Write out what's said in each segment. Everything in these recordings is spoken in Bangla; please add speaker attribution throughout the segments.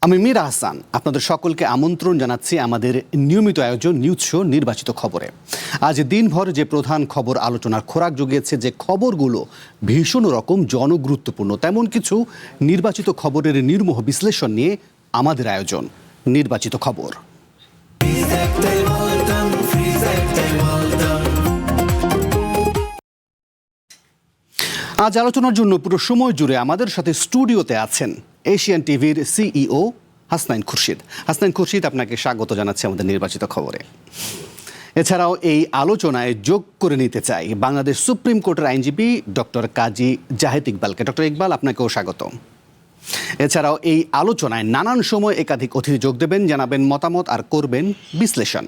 Speaker 1: আমি মীর আহসান আপনাদের সকলকে আমন্ত্রণ জানাচ্ছি আমাদের নিয়মিত আয়োজন নিউজ শো নির্বাচিত খবরে। আজ দিনভর যে প্রধান খবর আলোচনার খোরাক জুগিয়েছে, যে খবরগুলো ভীষণ রকম জনগুরুত্বপূর্ণ, তেমন কিছু নির্বাচিত খবরের নির্মোহ বিশ্লেষণ নিয়ে আমাদের আয়োজন নির্বাচিত খবর। আজ আলোচনার জন্য পুরো সময় জুড়ে আমাদের সাথে স্টুডিওতে আছেন এশিয়ান টিভির সিইও হাসনাইন খুরশিদ। হাসনাইন খুরশিদ, আপনাকে স্বাগত জানাচ্ছি আমাদের নির্বাচিত খবরে। এছাড়াও এই আলোচনায় যোগ করে নিতে চাই বাংলাদেশ সুপ্রিম কোর্টের আইনজীবী ডক্টর কাজী জাহেদ ইকবালকে। ডক্টর ইকবাল, আপনাকেও স্বাগত। এছাড়াও এই আলোচনায় নানান সময় একাধিক অতিথি যোগ দেবেন, জানাবেন মতামত আর করবেন বিশ্লেষণ।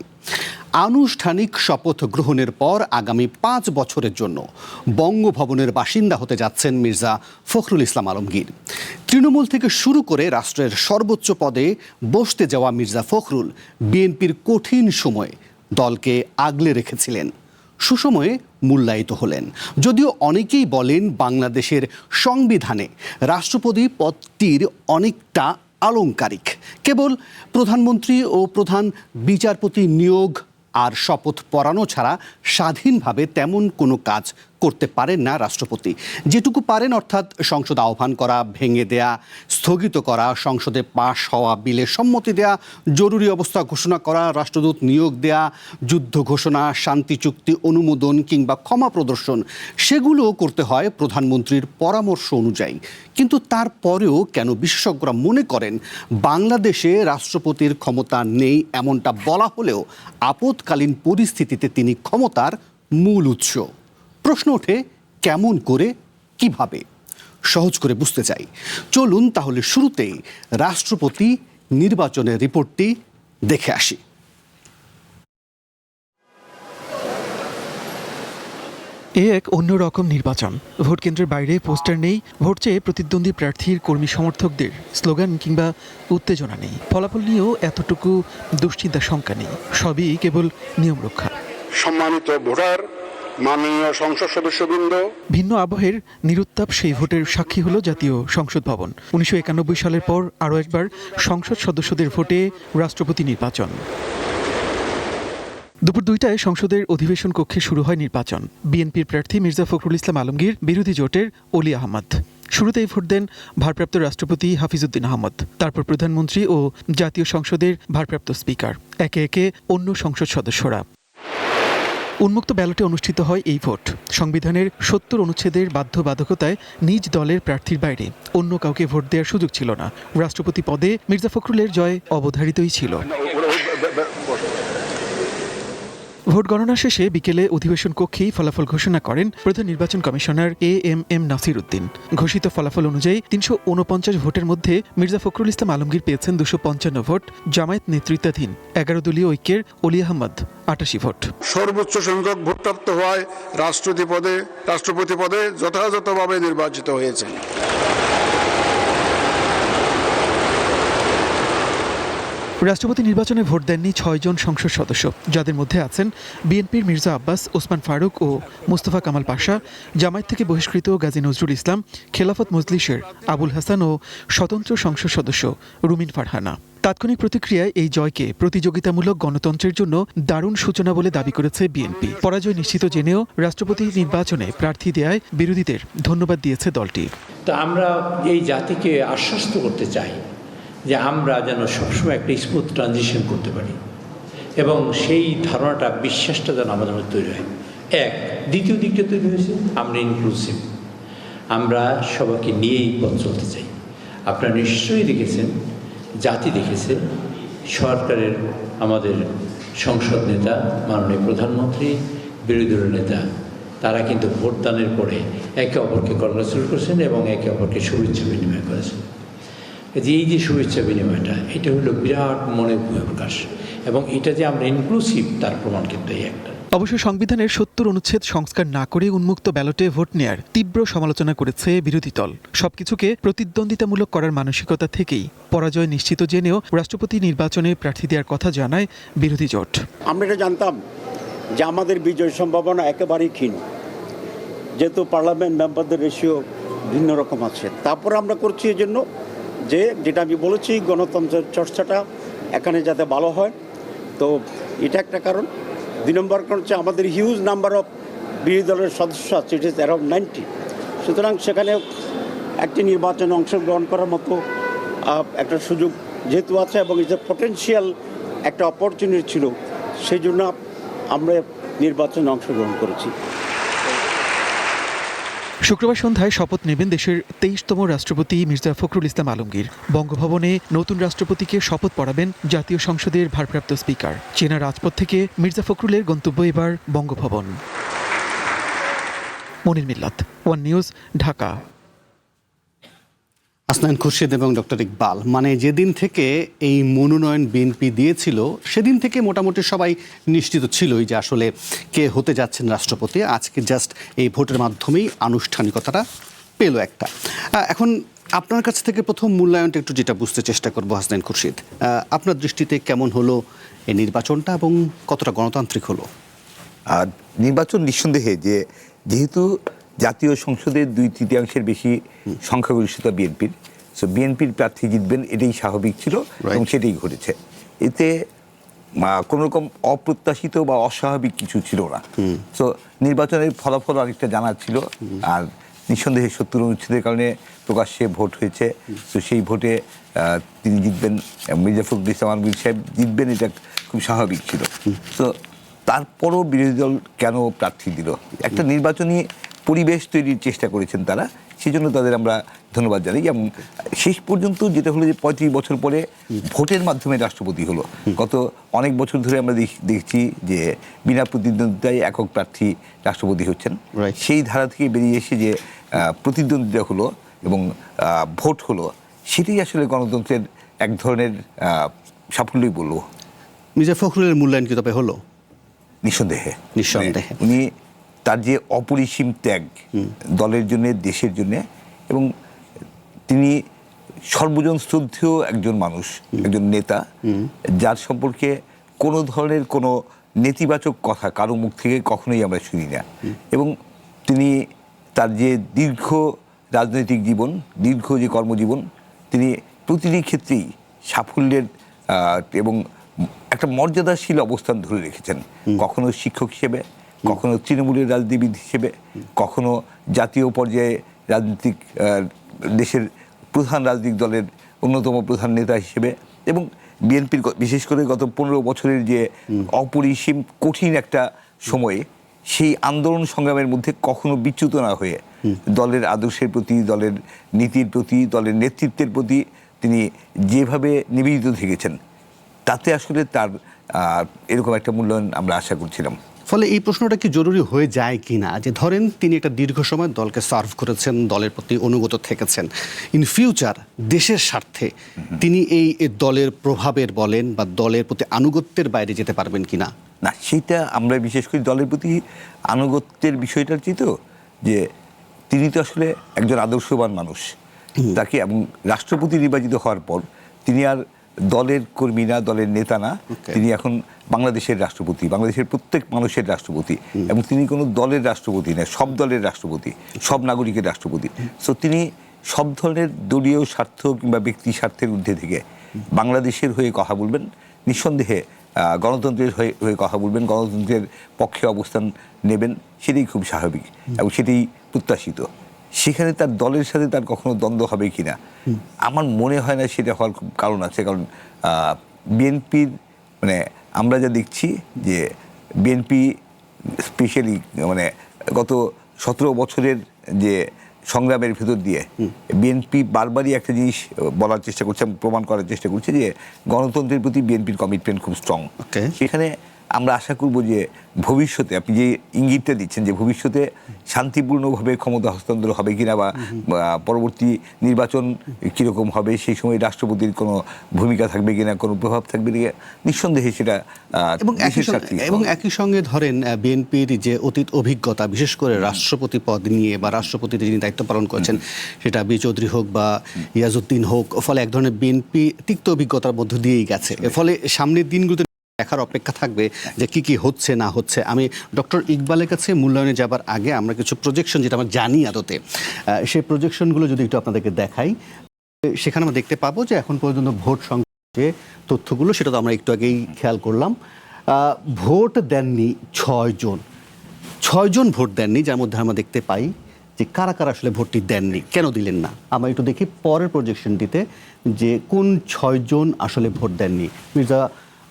Speaker 1: আনুষ্ঠানিক শপথ গ্রহণের পর আগামী 5 বছরের জন্য বঙ্গভবনের বাসিন্দা হতে যাচ্ছেন মির্জা ফখরুল ইসলাম আলমগীর। তৃণমূল থেকে শুরু করে রাষ্ট্রের সর্বোচ্চ পদে বসতে যাওয়া মির্জা ফখরুল বিএনপির কঠিন সময়ে দলকে আগলে রেখেছিলেন, সুসময়ে মূল্যায়িত হলেন। যদিও অনেকেই বলেন বাংলাদেশের সংবিধানে রাষ্ট্রপতি পদটির অনেকটা আলংকারিক, কেবল প্রধানমন্ত্রী ও প্রধান বিচারপতি নিয়োগ আর শপথ পড়ানো ছাড়া স্বাধীনভাবে তেমন কোনো কাজ করতে পারেন না রাষ্ট্রপতি। যেটুকু পারেন, অর্থাৎ সংসদ আহ্বান করা, ভেঙে দেয়া, স্থগিত করা, সংসদে পাশ হওয়া বিলে সম্মতি দেয়া, জরুরি অবস্থা ঘোষণা করা, রাষ্ট্রদূত নিয়োগ দেয়া, যুদ্ধ ঘোষণা, শান্তি চুক্তি অনুমোদন কিংবা ক্ষমা প্রদর্শন, সেগুলোও করতে হয় প্রধানমন্ত্রীর পরামর্শ অনুযায়ী। কিন্তু তারপরেও কেন বিশেষজ্ঞরা মনে করেন বাংলাদেশে রাষ্ট্রপতির ক্ষমতা নেই, এমনটা বলা হলেও আপৎকালীন পরিস্থিতিতে তিনি ক্ষমতার মূল উৎস। প্রশ্ন ওঠে, কেমন করে, কিভাবে? সহজ করে বুঝতে চাই, চলুন তাহলে শুরুতেই রাষ্ট্রপতি নির্বাচনের রিপোর্টটি দেখে আসি।
Speaker 2: এক অন্যরকম নির্বাচন। ভোট কেন্দ্রের বাইরে পোস্টার নেই, ভোট চেয়ে প্রতিদ্বন্দ্বী প্রার্থীর কর্মী সমর্থকদের স্লোগান কিংবা উত্তেজনা নেই। ফলাফল নিয়েও এতটুকু দুশ্চিন্তা শঙ্কা নেই, সবই কেবল নিয়ম রক্ষা।
Speaker 3: সম্মানিত ভোটার, মাননীয় সংসদ সদস্যবৃন্দ,
Speaker 2: ভিন্ন আবহের নিরুত্তাপ সেই ভোটের সাক্ষী হলো জাতীয় সংসদ ভবন। 1991 সালের পর আরও একবার সংসদ সদস্যদের ভোটে রাষ্ট্রপতি নির্বাচন। দুপুর 2টায় সংসদের অধিবেশন কক্ষে শুরু হয় নির্বাচন। বিএনপির প্রার্থী মির্জা ফখরুল ইসলাম আলমগীর, বিরোধী জোটের অলি আহমদ। শুরুতেই ভোট দেন ভারপ্রাপ্ত রাষ্ট্রপতি হাফিজউদ্দিন আহমদ, তারপর প্রধানমন্ত্রী ও জাতীয় সংসদের ভারপ্রাপ্ত স্পিকার, একে একে অন্য সংসদ সদস্যরা। উন্মুক্ত ব্যালটে অনুষ্ঠিত হয় এই ভোট। সংবিধানের 70 অনুচ্ছেদের বাধ্যবাধকতায় নিজ দলের প্রার্থীর বাইরে অন্য কাউকে ভোট দেওয়ার সুযোগ ছিল না। রাষ্ট্রপতি পদে মির্জা ফখরুলের জয় অবধারিতই ছিল। ভোট গণনা শেষে বিকেলে অধিবেশন কক্ষেই ফলাফল ঘোষণা করেন প্রধান নির্বাচন কমিশনার এএমএম নাসির উদ্দিন। ঘোষিত ফলাফল অনুযায়ী 349 ভোটের মধ্যে মির্জা ফখরুল ইসলাম আলমগীর পেয়েছেন 255 ভোট, জামায়াত নেতৃত্বাধীন 11 দলীয় ঐক্যের অলি আহমদ 88 ভোট।
Speaker 3: সর্বোচ্চ সংখ্যক ভোটপ্রাপ্ত হওয়ায় রাষ্ট্রপতি পদে যথাযথভাবে নির্বাচিত হয়েছেন।
Speaker 2: রাষ্ট্রপতি নির্বাচনে ভোট দেননি 6 জন সংসদ সদস্য, যাদের মধ্যে আছেন বিএনপির মির্জা আব্বাস, ওসমান ফারুক ও মোস্তফা কামাল পাশা, জামায়াত থেকে বহিষ্কৃত গাজী নজরুল ইসলাম, খেলাফত মজলিসের আবুল হাসান ও স্বতন্ত্র সংসদ সদস্য রুমিন ফারহানা। তাৎক্ষণিক প্রতিক্রিয়ায় এই জয়কে প্রতিযোগিতামূলক গণতন্ত্রের জন্য দারুণ সূচনা বলে দাবি করেছে বিএনপি। পরাজয় নিশ্চিত জেনেও রাষ্ট্রপতি নির্বাচনে প্রার্থী দেয়ায় বিরোধীদের ধন্যবাদ দিয়েছে দলটি।
Speaker 4: তা আমরা এই জাতিকে আশ্বস্ত করতে চাই যে আমরা যেন সবসময় একটা স্মুথ ট্রানজিশন করতে পারি, এবং সেই ধারণাটা, বিশ্বাসটা যেন আমাদের মধ্যে তৈরি হয়। দ্বিতীয় দিকটা তৈরি হয়েছে, আমরা ইনক্লুসিভ, আমরা সবাইকে নিয়েই পথ চলতে চাই। আপনারা নিশ্চয়ই দেখেছেন, জাতি দেখেছে, সরকারের আমাদের সংসদ নেতা, মাননীয় প্রধানমন্ত্রী, বিরোধী দলের নেতা, তারা কিন্তু ভোটদানের পরে একে অপরকে কংগ্রেচুলেট করেছেন এবং একে অপরকে শুভেচ্ছা বিনিময় করেছেন। এই যে শুভেচ্ছা বিনিময়টা, এটা হলো বিরাট মনের প্রকাশ, এবং এটা যে আমরা ইনক্লুসিভ তার প্রমাণ কিন্তু এই একটা।
Speaker 2: অবশ্য সংবিধানের 70 অনুচ্ছেদ সংস্কার না করে উন্মুক্ত ব্যালটে ভোট নেয়ার তীব্র সমালোচনা করেছে বিরোধী দল। সবকিছুকে প্রতিদ্বন্দ্বিতামূলক করার মানসিকতা থেকেই পরাজয় নিশ্চিত জেনেও রাষ্ট্রপতি নির্বাচনে প্রার্থী দেওয়ার কথা জানায় বিরোধী জোট।
Speaker 5: আমরা এটা জানতাম যে আমাদের বিজয় সম্ভাবনা একেবারেই ক্ষীণ, যেহেতু পার্লামেন্ট মেম্বারদের রেশিও ভিন্ন রকম আছে। তারপর আমরা করছি এই জন্য যে যেটা আমি বলেছি গণতন্ত্রের চর্চাটা এখানে যাতে ভালো হয়, তো এটা একটা কারণ। 2 নম্বর কারণ হচ্ছে আমাদের হিউজ নাম্বার অফ বিরোধী দলের সদস্য আছে, ইট ইজ অ্যারাউন্ড 90। সুতরাং সেখানে একটি নির্বাচনে অংশগ্রহণ করার মতো একটা সুযোগ যেহেতু আছে এবং ইটস এ পটেনশিয়াল একটা অপরচুনিটি ছিল, সেই জন্য আমরা নির্বাচনে অংশগ্রহণ করেছি।
Speaker 2: শুক্রবার সন্ধ্যায় শপথ নেবেন দেশের 23তম রাষ্ট্রপতি মির্জা ফখরুল ইসলাম আলমগীর। বঙ্গভবনে নতুন রাষ্ট্রপতিকে শপথ পড়াবেন জাতীয় সংসদের ভারপ্রাপ্ত স্পিকার। চেনা রাজপথ থেকে মির্জা ফখরুলের গন্তব্য এবার বঙ্গভবন। মনির মিল্লাত, ওয়ান নিউজ, ঢাকা।
Speaker 1: হাসনাইন খুরশিদ এবং ডক্টর ইকবাল, মানে যেদিন থেকে এই মনোনয়ন বিএনপি দিয়েছিল সেদিন থেকে মোটামুটি সবাই নিশ্চিত ছিলই যে আসলে কে হতে যাচ্ছেন রাষ্ট্রপতি। আজকে জাস্ট এই ভোটের মাধ্যমেই আনুষ্ঠানিকতাটা পেল একটা। এখন আপনার কাছ থেকে প্রথম মূল্যায়নটা একটু যেটা বুঝতে চেষ্টা করবো হাসনাইন খুরশিদ, আপনার দৃষ্টিতে কেমন হলো এই নির্বাচনটা এবং কতটা গণতান্ত্রিক হলো?
Speaker 6: নির্বাচন নিঃসন্দেহে যেহেতু জাতীয় সংসদের 2/3 বেশি সংখ্যাগরিষ্ঠতা বিএনপির, সো বিএনপির প্রার্থী জিতবেন এটাই স্বাভাবিক ছিল এবং সেটাই ঘটেছে। এতে কোনো রকম অপ্রত্যাশিত বা অস্বাভাবিক কিছু ছিল না। সো নির্বাচনের ফলাফল অনেকটা জানা ছিল, আর নিঃসন্দেহে 70 অনুচ্ছেদের কারণে প্রকাশ্যে ভোট হয়েছে। তো সেই ভোটে তিনি জিতবেন, মির্জা ফখরুল ইসলাম আলমগীর সাহেব জিতবেন, এটা খুব স্বাভাবিক ছিল। তো তারপরও বিরোধী দল কেন প্রার্থী দিল? একটা নির্বাচনী পরিবেশ তৈরির চেষ্টা করেছেন তারা, সেই জন্য তাদের আমরা ধন্যবাদ জানাই। এবং শেষ পর্যন্ত যেটা হলো যে 35 বছর পরে ভোটের মাধ্যমে রাষ্ট্রপতি হলো। গত অনেক বছর ধরে আমরা দেখছি যে বিনা প্রতিদ্বন্দ্বিতায় একক প্রার্থী রাষ্ট্রপতি হচ্ছেন। সেই ধারা থেকে বেরিয়ে এসে যে প্রতিদ্বন্দ্বিতা হলো এবং ভোট হলো, সেটাই আসলে গণতন্ত্রের এক ধরনের সাফল্যই বলবো।
Speaker 1: মির্জা ফখরুলের মূল্যায়ন কি তবে হলো?
Speaker 6: নিঃসন্দেহে।
Speaker 1: উনি
Speaker 6: তার যে অপরিসীম ত্যাগ দলের জন্য, দেশের জন্য, এবং তিনি সর্বজন শ্রদ্ধেয় একজন মানুষ, একজন নেতা, যার সম্পর্কে কোনো ধরনের কোনো নেতিবাচক কথা কারো মুখ থেকে কখনোই আমরা শুনি না। এবং তিনি তার যে দীর্ঘ রাজনৈতিক জীবন, দীর্ঘ যে কর্মজীবন, তিনি প্রতিটি ক্ষেত্রেই সাফল্যের এবং একটা মর্যাদাশীল অবস্থান ধরে রেখেছেন। কখনো শিক্ষক হিসেবে, কখনো তৃণমূলের রাজনীতিবিদ হিসেবে, কখনো জাতীয় পর্যায়ে রাজনৈতিক দেশের প্রধান রাজনৈতিক দলের অন্যতম প্রধান নেতা হিসেবে, এবং বিএনপির বিশেষ করে গত 15 বছরের যে অপরিসীম কঠিন একটা সময়ে সেই আন্দোলন সংগ্রামের মধ্যে কখনো বিচ্যুত না হয়ে দলের আদর্শের প্রতি, দলের নীতির প্রতি, দলের নেতৃত্বের প্রতি তিনি যেভাবে নিবেদিত থেকেছেন, তাতে আসলে তার এরকম একটা মূল্যায়ন আমরা আশা করছিলাম।
Speaker 1: ফলে এই প্রশ্নটা কি জরুরি হয়ে যায় কি না, যে ধরেন তিনি একটা দীর্ঘ সময় দলকে সার্ভ করেছেন, দলের প্রতি অনুগত থেকেছেন, ইন ফিউচার দেশের স্বার্থে তিনি এই দলের প্রভাবের বলেন বা দলের প্রতি আনুগত্যের বাইরে যেতে পারবেন কিনা?
Speaker 6: না, সেটা আমরা বিশেষ করে দলের প্রতি আনুগত্যের বিষয়টার চেয়েও যে তিনি তো আসলে একজন আদর্শবান মানুষ, তাকে এবং রাষ্ট্রপতি নির্বাচিত হওয়ার পর তিনি আর দলের কর্মী না, দলের নেতা না, তিনি এখন বাংলাদেশের রাষ্ট্রপতি, বাংলাদেশের প্রত্যেক মানুষের রাষ্ট্রপতি, এবং তিনি কোনো দলের রাষ্ট্রপতি না, সব দলের রাষ্ট্রপতি, সব নাগরিকের রাষ্ট্রপতি। সো তিনি সব ধরনের দলীয় স্বার্থ কিংবা ব্যক্তি স্বার্থের ঊর্ধ্বে থেকে বাংলাদেশের হয়ে কথা বলবেন, নিঃসন্দেহে গণতন্ত্রের হয়ে কথা বলবেন, গণতন্ত্রের পক্ষে অবস্থান নেবেন, সেটাই খুব স্বাভাবিক এবং সেটাই প্রত্যাশিত। সেখানে তার দলের সাথে তার কখনো দ্বন্দ্ব হবে কিনা আমার মনে হয় না সেটা হওয়ার খুব কারণ আছে। কারণ বিএনপির মানে আমরা যা দেখছি যে বিএনপি স্পেশালি মানে গত 17 বছরের যে সংগ্রামের ভেতর দিয়ে বিএনপি বারবারই একটা জিনিস বলার চেষ্টা করছে, প্রমাণ করার চেষ্টা করছে যে গণতন্ত্রের প্রতি বিএনপির কমিটমেন্ট খুব স্ট্রং। সেখানে আমরা আশা করব যে ভবিষ্যতে আপনি যে ইঙ্গিতটা দিচ্ছেন যে ভবিষ্যতে শান্তিপূর্ণভাবে ক্ষমতা হস্তান্তর হবে কিনা বা পরবর্তী নির্বাচন কীরকম হবে, সেই সময় রাষ্ট্রপতির কোনো ভূমিকা থাকবে কিনা, কোনো প্রভাব থাকবে কিনা, নিঃসন্দেহে সেটা।
Speaker 1: এবং একই সঙ্গে ধরেন বিএনপির যে অতীত অভিজ্ঞতা, বিশেষ করে রাষ্ট্রপতি পদ নিয়ে বা রাষ্ট্রপতিতে যিনি দায়িত্ব পালন করেছেন, সেটা বি চৌধুরী হোক বা ইয়াজউদ্দিন হোক, ফলে এক ধরনের বিএনপি তিক্ত অভিজ্ঞতার মধ্য দিয়েই গেছে। ফলে সামনের দিনগুলোতে দেখার অপেক্ষা থাকবে যে কি কি হচ্ছে না হচ্ছে। আমি ডক্টর ইকবালের কাছে মূল্যায়নে যাবার আগে আমরা কিছু প্রজেকশন, যেটা আমরা জানি আদতে, সেই প্রজেকশনগুলো যদি একটু আপনাদেরকে দেখাই। সেখানে আমরা দেখতে পাবো যে এখন পর্যন্ত ভোট সংক্রান্ত যে তথ্যগুলো সেটা তো আমরা একটু আগেই খেয়াল করলাম। ভোট দেননি 6 জন ভোট দেননি, যার মধ্যে আমরা দেখতে পাই যে কারা কারা আসলে ভোটটি দেননি, কেন দিলেন না। আমরা একটু দেখি পরের প্রজেকশনটিতে যে কোন 6 জন আসলে ভোট দেননি। মির্জা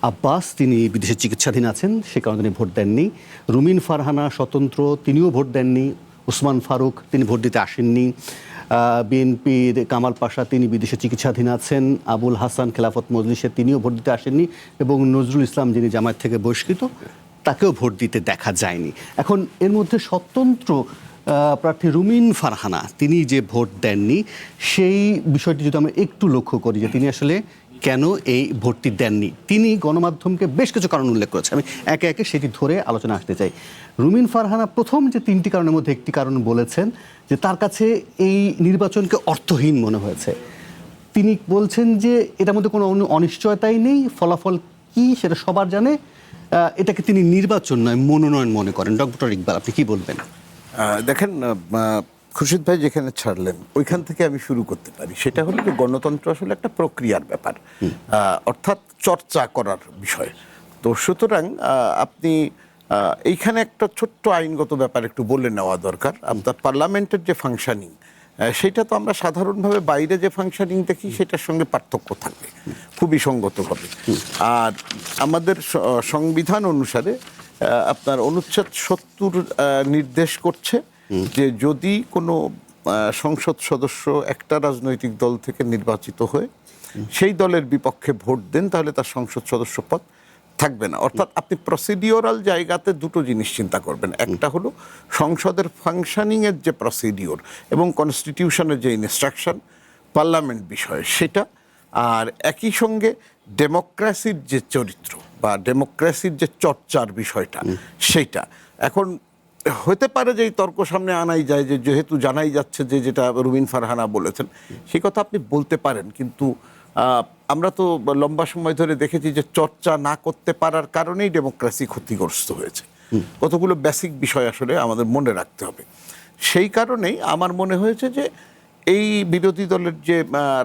Speaker 1: আব্বাস তিনি বিদেশে চিকিৎসাধীন আছেন, সে কারণে তিনি ভোট দেননি। রুমিন ফারহানা স্বতন্ত্র, তিনিও ভোট দেননি। ওসমান ফারুক তিনি ভোট দিতে আসেননি। বিএনপির কামাল পাশা তিনি বিদেশে চিকিৎসাধীন আছেন। আবুল হাসান খেলাফত মজলিসে তিনিও ভোট দিতে আসেননি, এবং নজরুল ইসলাম যিনি জামায়াত থেকে বহিষ্কৃত তাকেও ভোট দিতে দেখা যায়নি। এখন এর মধ্যে স্বতন্ত্র প্রার্থী রুমিন ফারহানা তিনি যে ভোট দেননি, সেই বিষয়টি যদি আমরা একটু লক্ষ্য করি যে তিনি আসলে কেন এই ভোটটি দেননি, তিনি গণমাধ্যমকে বেশ কিছু কারণ উল্লেখ করেছেন। আমি একে একে সেটি ধরে আলোচনা আসতে চাই। রুমিন ফারহানা প্রথম যে 3টি কারণের মধ্যে একটি কারণ বলেছেন যে তার কাছে এই নির্বাচনকে অর্থহীন মনে হয়েছে। তিনি বলছেন যে এটার মধ্যে কোনো অনিশ্চয়তাই নেই, ফলাফল কি সেটা সবার জানে, এটাকে তিনি নির্বাচন নয় মনোনয়ন মনে করেন। ডক্টর ইকবাল, আপনি কি বলবেন?
Speaker 7: দেখেন, খুরশিদ ভাই যেখানে ছাড়লেন ওইখান থেকে আমি শুরু করতে পারি। সেটা হলো যে গণতন্ত্র আসলে একটা প্রক্রিয়ার ব্যাপার, অর্থাৎ চর্চা করার বিষয়। তো সুতরাং আপনি এইখানে একটা ছোট্ট আইনগত ব্যাপার একটু বলে নেওয়া দরকার। আপনার পার্লামেন্টের যে ফাংশনিং, সেটা তো আমরা সাধারণভাবে বাইরে যে ফাংশনিং দেখি সেটার সঙ্গে পার্থক্য থাকবে খুবই সঙ্গতভাবে। আর আমাদের সংবিধান অনুসারে আপনার অনুচ্ছেদ 70 নির্দেশ করছে যে যদি কোনো সংসদ সদস্য একটা রাজনৈতিক দল থেকে নির্বাচিত হয়ে সেই দলের বিপক্ষে ভোট দেন, তাহলে তার সংসদ সদস্য পদ থাকবে না। অর্থাৎ আপনি প্রসিডিওরাল জায়গাতে দুটো জিনিস চিন্তা করবেন। একটা হলো সংসদের ফাংশনিংয়ের যে প্রসিডিওর এবং কনস্টিটিউশনের যে ইনস্ট্রাকশন পার্লামেন্ট বিষয়ে সেটা, আর একই সঙ্গে ডেমোক্রেসির যে চরিত্র বা ডেমোক্রেসির যে চর্চার বিষয়টা সেইটা। এখন হতে পারে যে এই তর্ক সামনে আনাই যায় যে যেহেতু জানাই যাচ্ছে যে যেটা রুমিন ফারহানা বলেছেন সেই কথা আপনি বলতে পারেন, কিন্তু আমরা তো লম্বা সময় ধরে দেখেছি যে চর্চা না করতে পারার কারণেই ডেমোক্রেসি ক্ষতিগ্রস্ত হয়েছে। কতগুলো বেসিক বিষয় আসলে আমাদের মনে রাখতে হবে। সেই কারণেই আমার মনে হয়েছে যে এই বিরোধী দলের যে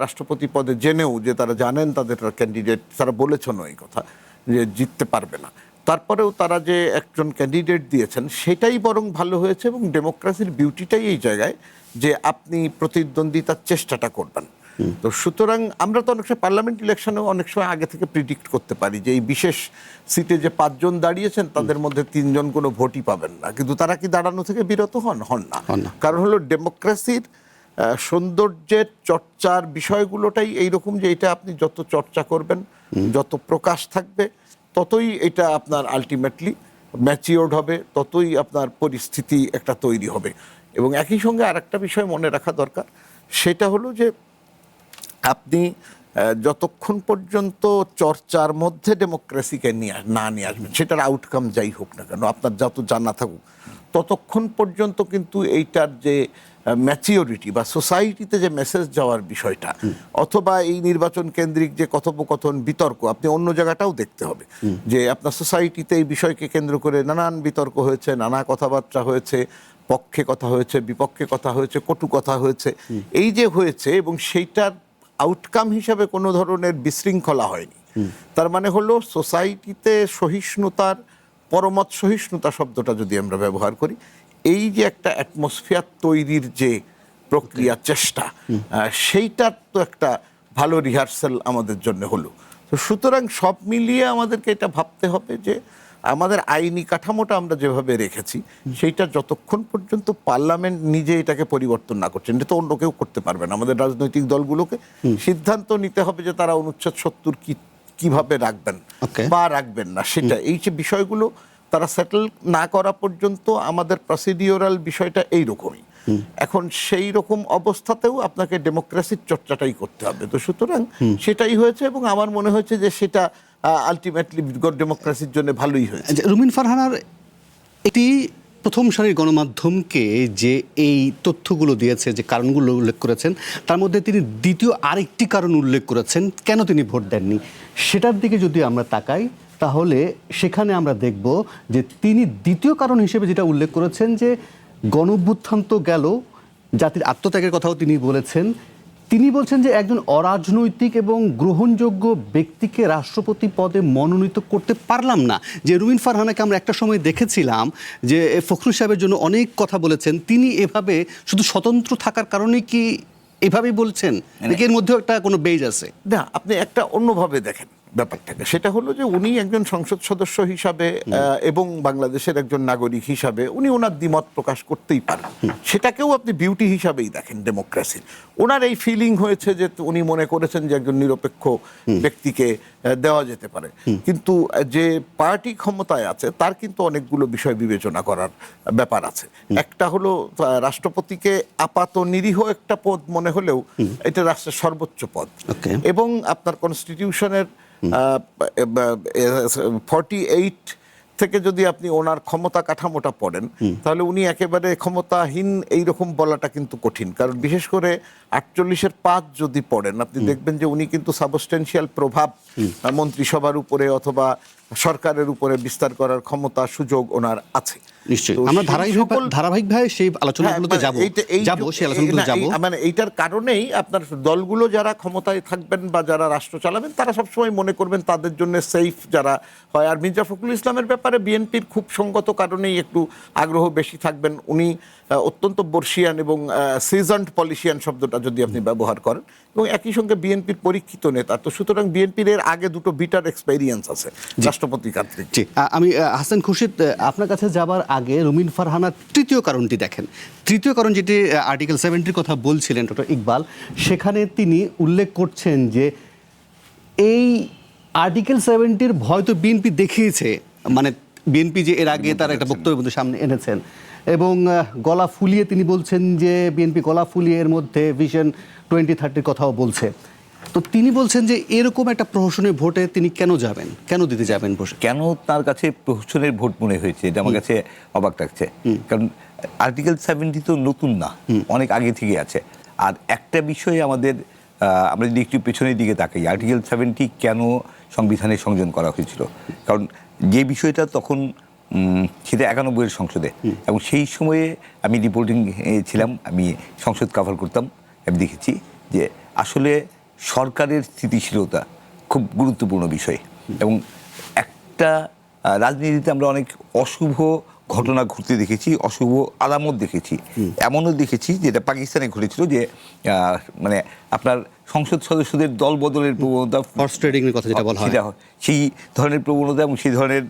Speaker 7: রাষ্ট্রপতি পদে জেনেও যে তারা জানেন তাদের ক্যান্ডিডেট, তারা বলেছেন এই কথা যে জিততে পারবে না, তারপরেও তারা যে একজন ক্যান্ডিডেট দিয়েছেন সেটাই বরং ভালো হয়েছে। এবং ডেমোক্রেসির বিউটিটাই এই জায়গায় যে আপনি প্রতিদ্বন্দ্বিতার চেষ্টাটা করবেন। তো সুতরাং আমরা তো অনেক সময় পার্লামেন্ট ইলেকশনেও অনেক সময় আগে থেকে প্রিডিক্ট করতে পারি যে এই বিশেষ সিটে যে 5 জন দাঁড়িয়েছেন তাদের মধ্যে 3 জন কোনো ভোটই পাবেন না, কিন্তু তারা কি দাঁড়ানো থেকে বিরত হন না। কারণ হলো ডেমোক্রেসির সৌন্দর্যের চর্চার বিষয়গুলোটাই এইরকম যে এটা আপনি যত চর্চা করবেন, যত প্রকাশ থাকবে, ততই এটা আপনার আলটিমেটলি ম্যাচিওর্ড হবে, ততই আপনার পরিস্থিতি একটা তৈরি হবে। এবং একই সঙ্গে আরেকটা বিষয় মনে রাখা দরকার, সেটা হলো যে আপনি যতক্ষণ পর্যন্ত চর্চার মধ্যে ডেমোক্রেসিকে নিয়ে আসবেন, সেটার আউটকাম যাই হোক না কেন, আপনার যত জানা থাকুক, ততক্ষণ পর্যন্ত কিন্তু এইটার যে ম্যাচিওরিটি বা সোসাইটিতে যে মেসেজ যাওয়ার বিষয়টা, অথবা এই নির্বাচন কেন্দ্রিক যে কথোপকথন বিতর্ক, আপনি অন্য জায়গাটাও দেখতে হবে যে আপনার সোসাইটিতে এই বিষয়কে কেন্দ্র করে নানান বিতর্ক হয়েছে, নানা কথাবার্তা হয়েছে, পক্ষে কথা হয়েছে, বিপক্ষে কথা হয়েছে, কটু কথা হয়েছে, এই যে হয়েছে এবং সেইটার আউটকাম হিসাবে কোনো ধরনের বিশৃঙ্খলা হয়নি। তার মানে হলো সোসাইটিতে সহিষ্ণুতার, পরমত সহিষ্ণুতা শব্দটা যদি আমরা ব্যবহার করি, এই যে একটা অ্যাটমসফিয়ার তৈরির যে প্রক্রিয়া চেষ্টা, সেইটার তো একটা ভালো রিহার্সাল আমাদের জন্য হলো। তো সুতরাং সব মিলিয়ে আমাদেরকে এটা ভাবতে হবে যে আমাদের আইনি কাঠামোটা আমরা যেভাবে রেখেছি সেইটা যতক্ষণ পর্যন্ত পার্লামেন্ট নিজে এটাকে পরিবর্তন না করছেন, এটা তো অন্য কেউ করতে পারবে না। আমাদের রাজনৈতিক দলগুলোকে সিদ্ধান্ত নিতে হবে যে তারা অনুচ্ছেদ 70 কিভাবে রাখবেন বা রাখবেন না, সেটা এই যে বিষয়গুলো তারা সেটেল না করা পর্যন্ত আমাদের প্রসিডিওরাল বিষয়টা এইরকমই। এখন সেই রকম অবস্থাতেও আপনাকে ডেমোক্রেসির চর্চাটাই করতে হবে। তো সুতরাং সেটাই হয়েছে এবং আমার মনে হয়েছে যে সেটা আলটিমেটলি ডেমোক্রেসির জন্য ভালোই হয়েছে।
Speaker 1: রুমিন ফারহানার একটি প্রথম সারির গণমাধ্যমকে যে এই তথ্যগুলো দিয়েছে, যে কারণগুলো উল্লেখ করেছেন, তার মধ্যে তিনি দ্বিতীয় আরেকটি কারণ উল্লেখ করেছেন কেন তিনি ভোট দেননি। সেটার দিকে যদি আমরা তাকাই তাহলে সেখানে আমরা দেখব যে তিনি দ্বিতীয় কারণ হিসেবে যেটা উল্লেখ করেছেন যে গণঅভ্যুত্থান তো গেল, জাতির আত্মত্যাগের কথাও তিনি বলেছেন, তিনি বলছেন যে একজন অরাজনৈতিক এবং গ্রহণযোগ্য ব্যক্তিকে রাষ্ট্রপতি পদে মনোনীত করতে পারলাম না। যে রুমিন ফারহানাকে আমরা একটা সময় দেখেছিলাম যে ফখরুল সাহেবের জন্য অনেক কথা বলেছেন, তিনি এভাবে শুধু স্বতন্ত্র থাকার কারণে কি এভাবেই বলছেন, নাকি এর মধ্যেও একটা কোনো বেজ আছে?
Speaker 7: না, আপনি একটা অন্যভাবে দেখেন ব্যাপারটাকে। সেটা হলো যে উনি একজন সংসদ সদস্য হিসাবে এবং বাংলাদেশের একজন নাগরিক হিসাবে উনি ওনার দ্বিমত প্রকাশ করতেই পারেন। সেটাকেও আপনি বিউটি হিসাবেই দেখেন ডেমোক্রেসির। ওনার এই ফিলিং হয়েছে যে উনি মনে করেছেন যে একজন নিরপেক্ষ ব্যক্তিকে দেওয়া যেতে পারে, কিন্তু যে পার্টি ক্ষমতায় আছে তার কিন্তু অনেকগুলো বিষয় বিবেচনা করার ব্যাপার আছে। একটা হলো রাষ্ট্রপতিকে আপাত নিরীহ একটা পদ মনে হলেও এটা রাষ্ট্রের সর্বোচ্চ পদ, এবং আপনার কনস্টিটিউশনের 48 থেকে যদি আপনি ওনার ক্ষমতা কাঠামোটা পড়েন তাহলে উনি একেবারে ক্ষমতাহীন এইরকম বলাটা কিন্তু কঠিন। কারণ বিশেষ করে 48-এর 5 যদি পড়েন আপনি দেখবেন যে উনি কিন্তু সাবস্টেন্সিয়াল প্রভাব মন্ত্রিসভার উপরে অথবা সরকারের উপরে বিস্তার করার ক্ষমতা সুযোগ ওনার আছে।
Speaker 1: নিশ্চয়ই আমরা ধারাবাহিকভাবে সেই আলোচনাগুলোতে যাব।
Speaker 7: মানে এইটার কারণেই আপনার দলগুলো যারা ক্ষমতায় থাকবেন বা যারা রাষ্ট্র চালাবেন তারা সবসময় মনে করবেন তাদের জন্য সেফ যারা হয়। আর মির্জা ফখরুল ইসলামের ব্যাপারে বিএনপির খুব সঙ্গত কারণেই একটু আগ্রহ বেশি থাকবেন। উনি অত্যন্ত বর্ষিয়ান এবং সিজন্ড পলিটিশিয়ান শব্দটা যদি আপনি ব্যবহার করেন, এবং একই সঙ্গে বিএনপির পরীক্ষিত নেতা, তো সুতরাং বিএনপির এর আগে দুটো বিটার এক্সপেরিয়েন্স আছে রাষ্ট্রপতি কার্তিক।
Speaker 1: আমি হাসান খুরশিদ আপনার কাছে যাবার আগে রুমিন ফারহানার তৃতীয় কারণটি দেখেন। তৃতীয় কারণ যেটি আর্টিকেল 70-র কথা বলছিলেন ডক্টর ইকবাল, সেখানে তিনি উল্লেখ করছেন যে এই আর্টিকেল 70-র ভয় তো বিএনপি দেখিয়েছে, মানে বিএনপি যে এর আগে তার একটা বক্তব্য সামনে এনেছেন, এবং গলা ফুলিয়ে তিনি বলছেন যে বিএনপি গলা ফুলিয়ে এর মধ্যে ভিশন 2030-র কথাও বলছে। তো তিনি বলছেন যে এরকম একটা প্রহসনের ভোটে তিনি কেন যাবেন, কেন দিতে যাবেন?
Speaker 6: কেন তার কাছে প্রহসনের ভোট মনে হয়েছে এটা আমার কাছে অবাক লাগছে। কারণ আর্টিকেল 70 তো নতুন না, অনেক আগে থেকে আছে। আর একটা বিষয়ে আমাদের আমরা যদি একটু পেছনের দিকে তাকাই, আর্টিকেল 70 কেন সংবিধানে সংযোজন করা হয়েছিল, কারণ যে বিষয়টা তখন সেটা 91-এর সংসদে, এবং সেই সময়ে আমি রিপোর্টিং ছিলাম, আমি সংসদ কভার করতাম। আমি দেখেছি যে আসলে সরকারের স্থিতিশীলতা খুব গুরুত্বপূর্ণ বিষয়, এবং একটা রাজনীতিতে আমরা অনেক অশুভ ঘটনা ঘটতে দেখেছি, অশুভ আলামত দেখেছি। এমনও দেখেছি যেটা পাকিস্তানে ঘটেছিল, যে মানে আপনার সংসদ সদস্যদের দল বদলের প্রবণতা, সেই ধরনের প্রবণতা এবং সেই ধরনের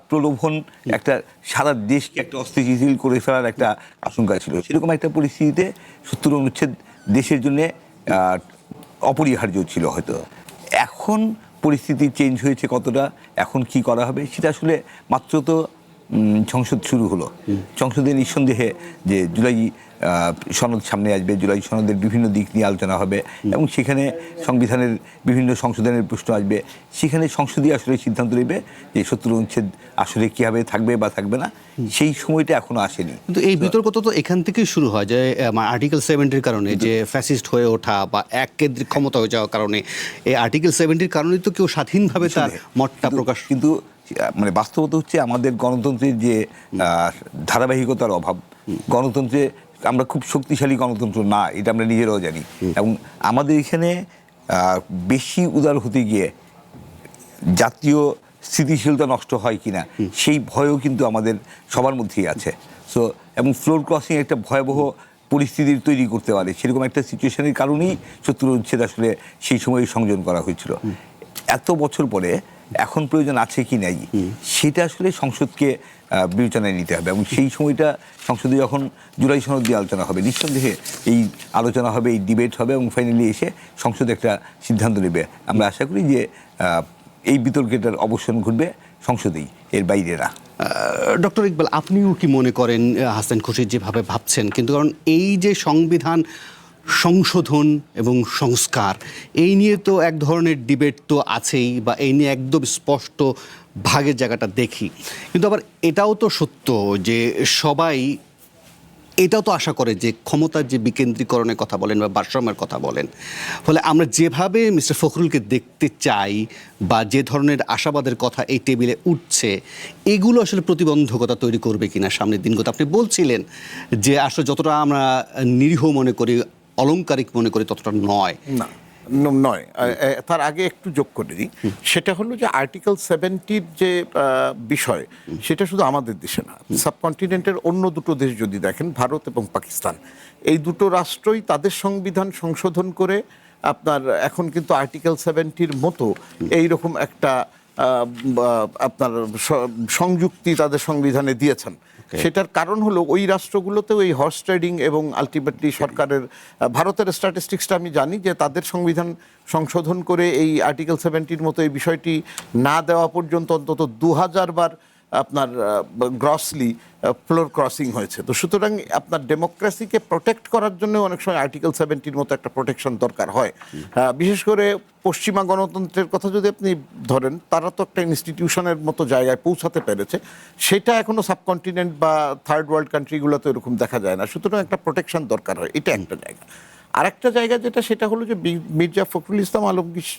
Speaker 6: প্রলোভন একটা সারা দেশকে একটা অস্থিতিশীল করে ফেলার একটা আশঙ্কা ছিল। সেরকম একটা পরিস্থিতিতে 70 অনুচ্ছেদ দেশের জন্য অপরিহার্য ছিল হয়তো। এখন পরিস্থিতি চেঞ্জ হয়েছে কতটা, এখন কি করা হবে সেটা আসলে মাত্র তো সংসদ শুরু হলো। সংসদে নিঃসন্দেহে যে জুলাই সনদ সামনে আসবে, জুলাই সনদের বিভিন্ন দিক নিয়ে আলোচনা হবে, এবং সেখানে সংবিধানের বিভিন্ন সংশোধনের প্রশ্ন আসবে। সেখানে সংসদই আসলে সিদ্ধান্ত নেবে যে 70 অনুচ্ছেদ আসলে কীভাবে থাকবে বা থাকবে না। সেই সময়টা এখনো আসেনি।
Speaker 1: কিন্তু এই বিতর্ক তো এখান থেকেই শুরু হয় যে আর্টিকেল 70-র কারণে যে ফ্যাসিস্ট হয়ে ওঠা বা এককেন্দ্রিক ক্ষমতা হয়ে যাওয়ার কারণে, এই আর্টিকেল 70-র কারণে তো কেউ স্বাধীনভাবে তার মতটা প্রকাশ,
Speaker 6: কিন্তু মানে বাস্তবতা হচ্ছে আমাদের গণতন্ত্রের যে ধারাবাহিকতার অভাব। গণতন্ত্রে আমরা খুব শক্তিশালী গণতন্ত্র না, এটা আমরা নিজেরাও জানি, এবং আমাদের এখানে বেশি উদার হতে গিয়ে জাতীয় স্থিতিশীলতা নষ্ট হয় কিনা সেই ভয়ও কিন্তু আমাদের সবার মধ্যেই আছে। সো এবং ফ্লোর ক্রসিং একটা ভয়াবহ পরিস্থিতির তৈরি করতে পারে, সেরকম একটা সিচুয়েশনের কারণেই 70 অনুচ্ছেদ আসলে সেই সময় সংযোজন করা হয়েছিল। এত বছর পরে এখন প্রয়োজন আছে কি নাই সেটা আসলে সংসদকে বিবেচনায় নিতে হবে, এবং সেই সময়টা সংসদে যখন জুলাই সনদ দিয়ে আলোচনা হবে, নিঃসন্দেহে এই আলোচনা হবে, এই ডিবেট হবে, এবং ফাইনালি এসে সংসদ একটা সিদ্ধান্ত নেবে। আমরা আশা করি যে এই বিতর্কের অবসান ঘটবে সংসদেই, এর বাইরে না।
Speaker 1: ডক্টর ইকবাল, আপনিও কি মনে করেন হাসান খুরশিদ যেভাবে ভাবছেন, কিন্তু কারণ এই যে সংবিধান সংশোধন এবং সংস্কার, এই নিয়ে তো এক ধরনের ডিবেট তো আছেই, বা এই নিয়ে একদম স্পষ্ট ভাগের জায়গাটা দেখি, কিন্তু আবার এটাও তো সত্য যে সবাই এটাও তো আশা করে যে ক্ষমতার যে বিকেন্দ্রীকরণের কথা বলেন বা ভারসাম্যের কথা বলেন, ফলে আমরা যেভাবে মিস্টার ফখরুলকে দেখতে চাই বা যে ধরনের আশাবাদের কথা এই টেবিলে উঠছে, এগুলো আসলে প্রতিবন্ধকতা তৈরি করবে কিনা সামনের দিনগুলো। আপনি বলছিলেন যে আসলে যতটা আমরা নিরীহ মনে করি অলংকারিক মনে করি ততটা নয়।
Speaker 7: না নয়। তার আগে একটু যোগ করে দিই, সেটা হলো যে আর্টিকেল 70-র যে বিষয়, সেটা শুধু আমাদের দেশে না, সাবকন্টিনেন্টের অন্য দুটো দেশ যদি দেখেন, ভারত এবং পাকিস্তান, এই দুটো রাষ্ট্রই তাদের সংবিধান সংশোধন করে আপনার এখন কিন্তু আর্টিকেল 70-র মতো এইরকম একটা আপনার সংযুক্তি তাদের সংবিধানে দিয়েছেন। সেটার কারণ হলো ওই রাষ্ট্রগুলোতেও এই হর্স ট্রেডিং এবং আলটিমেটলি সরকারের, ভারতের স্ট্যাটিস্টিক্সটা আমি জানি যে তাদের সংবিধান সংশোধন করে এই আর্টিকেল 70-র মতো এই বিষয়টি না দেওয়া পর্যন্ত অন্তত 2000 বার আপনার গ্রসলি ফ্লোর ক্রসিং হয়েছে। তো সুতরাং আপনার ডেমোক্রেসিকে প্রোটেক্ট করার জন্য অনেক সময় আর্টিকেল 70-র মতো একটা প্রোটেকশন দরকার হয়। বিশেষ করে পশ্চিমা গণতন্ত্রের কথা যদি আপনি ধরেন, তারা তো একটা ইনস্টিটিউশনের মতো জায়গায় পৌঁছাতে পেরেছে, সেটা এখনো সাবকন্টিনেন্ট বা থার্ড ওয়ার্ল্ড কান্ট্রিগুলোতে এরকম দেখা যায় না। সুতরাং একটা প্রোটেকশন দরকার হয়, এটা একটা জায়গা। আরেকটা জায়গা যেটা, সেটা হলো যে মির্জা ফখরুল ইসলাম আলমগীর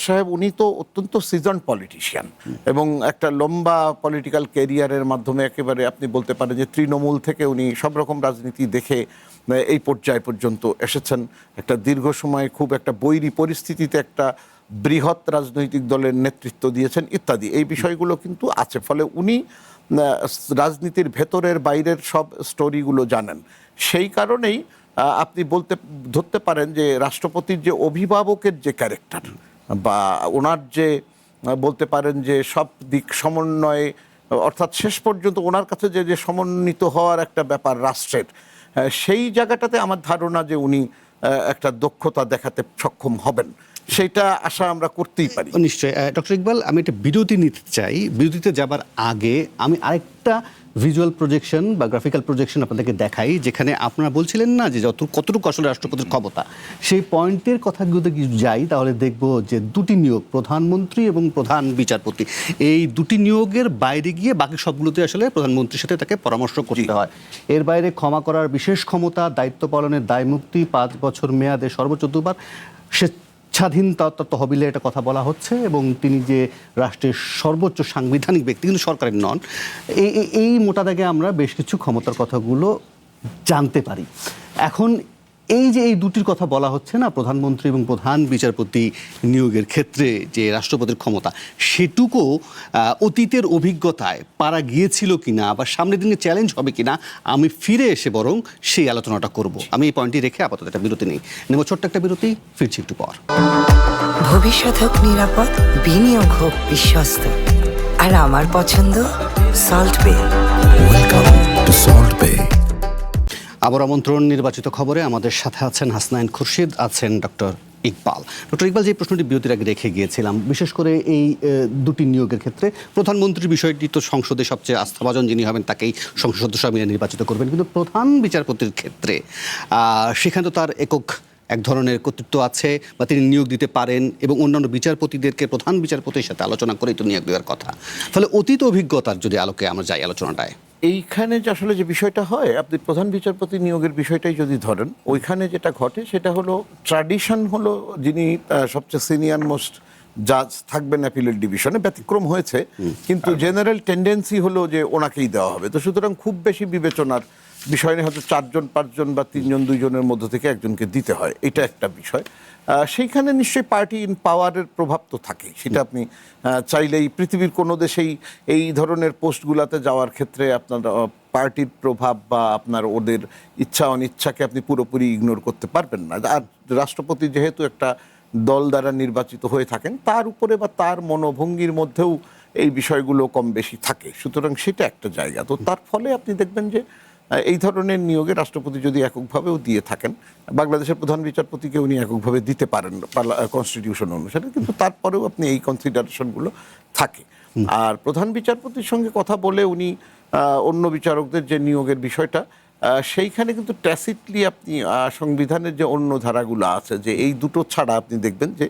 Speaker 7: সাহেব, উনি তো অত্যন্ত সিজন পলিটিশিয়ান এবং একটা লম্বা পলিটিক্যাল ক্যারিয়ারের মাধ্যমে একেবারে আপনি বলতে পারেন যে তৃণমূল থেকে উনি সব রকম রাজনীতি দেখে এই পর্যায় পর্যন্ত এসেছেন। একটা দীর্ঘ সময় খুব একটা বৈরী পরিস্থিতিতে একটা বৃহৎ রাজনৈতিক দলের নেতৃত্ব দিয়েছেন ইত্যাদি, এই বিষয়গুলো কিন্তু আছে। ফলে উনি রাজনীতির ভেতরের বাইরের সব স্টোরিগুলো জানেন। সেই কারণেই আপনি ধরতে পারেন যে রাষ্ট্রপতির যে অভিভাবকের যে ক্যারেক্টার, বা ওনার যে বলতে পারেন যে সব দিক সমন্বয়ে, অর্থাৎ শেষ পর্যন্ত ওনার কাছে যে সমন্বিত হওয়ার একটা ব্যাপার রাষ্ট্রের, সেই জায়গাটাতে আমার ধারণা যে উনি একটা দক্ষতা দেখাতে সক্ষম হবেন, সেইটা আশা আমরা করতেই পারি।
Speaker 1: নিশ্চয়ই। ডক্টর ইকবাল, আমি একটা বিরতি নিতে চাই। বিরতিতে যাবার আগে আমি আরেকটা ভিজুয়াল প্রজেকশন বা গ্রাফিক্যাল প্রজেকশন আপনাদেরকে দেখাই, যেখানে আপনারা বলছিলেন না যে কতটুকু আসলে রাষ্ট্রপতির ক্ষমতা, সেই পয়েন্টের কথাগুলো যদি যাই তাহলে দেখব যে দুটি নিয়োগ, প্রধানমন্ত্রী এবং প্রধান বিচারপতি, এই দুটি নিয়োগের বাইরে গিয়ে বাকি সবগুলোতে আসলে প্রধানমন্ত্রীর সাথে তাকে পরামর্শ করতে হয়। এর বাইরে ক্ষমা করার বিশেষ ক্ষমতা, দায়িত্ব পালনের দায়মুক্তি, 5 বছর মেয়াদে সর্বোচ্চ 2 বার স্বাধীন তহবিলে এটা কথা বলা হচ্ছে, এবং তিনি যে রাষ্ট্রের সর্বোচ্চ সাংবিধানিক ব্যক্তি, কিন্তু সরকারের নন। এই মোটা দাগে আমরা বেশ কিছু ক্ষমতার কথাগুলো জানতে পারি। এখন এই যে এই দুটির কথা বলা হচ্ছে না, প্রধানমন্ত্রী এবং প্রধান বিচারপতি নিয়োগের ক্ষেত্রে যে রাষ্ট্রপতির ক্ষমতা, সেটুকু অতীতের অভিজ্ঞতায় পারা গিয়েছিল কিনা বা সামনের দিনে চ্যালেঞ্জ হবে কিনা, আমি ফিরে এসে বরং সেই আলোচনাটা করব। আমি এই পয়েন্টটি রেখে আপাতত একটা বিরতি নেব, ছোট্ট একটা বিরতি, ফিরছি একটু পর।
Speaker 8: ভবিষ্যৎ হোক নিরাপদ, বিনিয়োগ হোক বিশ্বস্ত, আর আমার পছন্দ সল্ট বে।
Speaker 9: ওয়েলকাম টু সল্ট বে।
Speaker 1: আবার আমন্ত্রণ নির্বাচিত খবরে। আমাদের সাথে আছেন হাসনাইন খুরশিদ, আছেন ডক্টর ইকবাল। ডক্টর ইকবাল, যে প্রশ্নটি বিরতির আগে রেখে গিয়েছিলাম, বিশেষ করে এই দুটি নিয়োগের ক্ষেত্রে প্রধানমন্ত্রীর বিষয়টি তো সংসদে সবচেয়ে আস্থাভাজন যিনি হবেন তাকেই সংসদ সদস্য মিলে নির্বাচিত করবেন, কিন্তু প্রধান বিচারপতির ক্ষেত্রে সেখানে তো তার এক ধরনের কর্তৃত্ব আছে, বা তিনি নিয়োগ দিতে পারেন, এবং অন্যান্য বিচারপতিদেরকে প্রধান বিচারপতির সাথে আলোচনা করেই তো নিয়োগ দেওয়ার কথা। ফলে অতীত অভিজ্ঞতার যদি আলোকে আমরা যাই আলোচনাটায়,
Speaker 7: এইখানে যে আসলে যে বিষয়টা হয়, আপনি প্রধান বিচারপতি নিয়োগের বিষয়টাই যদি ধরেন, ওইখানে যেটা ঘটে সেটা হলো ট্র্যাডিশন হলো যিনি সবচেয়ে সিনিয়র মোস্ট জাজ থাকবেন অ্যাপিলেট ডিভিশনে, ব্যতিক্রম হয়েছে, কিন্তু জেনারেল টেন্ডেন্সি হলো যে ওনাকেই দেওয়া হবে। তো সুতরাং খুব বেশি বিবেচনার বিষয় নিয়ে হয়তো 4 জন 5 জন বা 3 জন 2 জনের মধ্য থেকে একজনকে দিতে হয়, এটা একটা বিষয়। সেইখানে নিশ্চয়ই পার্টি ইন পাওয়ারের প্রভাব তো থাকে, সেটা আপনি চাইলেই পৃথিবীর কোনো দেশেই এই ধরনের পোস্টগুলোতে যাওয়ার ক্ষেত্রে আপনার পার্টির প্রভাব বা আপনার ওদের ইচ্ছা অনিচ্ছাকে আপনি পুরোপুরি ইগনোর করতে পারবেন না। আর রাষ্ট্রপতি যেহেতু একটা দল দ্বারা নির্বাচিত হয়ে থাকেন, তার উপরে বা তার মনোভঙ্গির মধ্যেও এই বিষয়গুলো কম বেশি থাকে, সুতরাং সেটা একটা জায়গা। তো তার ফলে আপনি দেখবেন যে এই ধরনের নিয়োগে রাষ্ট্রপতি যদি এককভাবেও দিয়ে থাকেন, বাংলাদেশের প্রধান বিচারপতিকে উনি এককভাবে দিতে পারেন কনস্টিটিউশন অনুসারে, কিন্তু তারপরেও আপনি এই কনসিডারেশনগুলো থাকে। আর প্রধান বিচারপতির সঙ্গে কথা বলে উনি অন্য বিচারকদের যে নিয়োগের বিষয়টা, সেইখানে কিন্তু ট্যাসিটলি আপনি সংবিধানের যে অন্য ধারাগুলো আছে, যে এই দুটো ছাড়া আপনি দেখবেন যে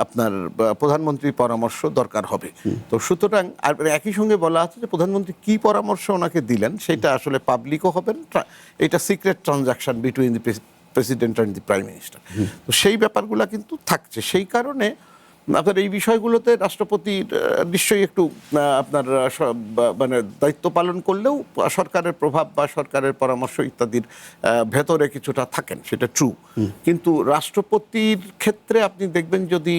Speaker 7: আপনার প্রধানমন্ত্রীর পরামর্শ দরকার হবে। তো সুতরাং আর একই সঙ্গে বলা আছে যে প্রধানমন্ত্রী কি পরামর্শ ওনাকে দিলেন সেটা আসলে পাবলিকও হবেন, এটা secret transaction between the president and the prime minister. তো সেই ব্যাপারগুলো কিন্তু থাকছে। সেই কারণে আপনার এই বিষয়গুলোতে রাষ্ট্রপতির নিশ্চয়ই একটু আপনার মানে দায়িত্ব পালন করলেও সরকারের প্রভাব বা সরকারের পরামর্শ ইত্যাদির ভেতরে কিছুটা থাকেন, সেটা ট্রু। কিন্তু রাষ্ট্রপতির ক্ষেত্রে আপনি দেখবেন যদি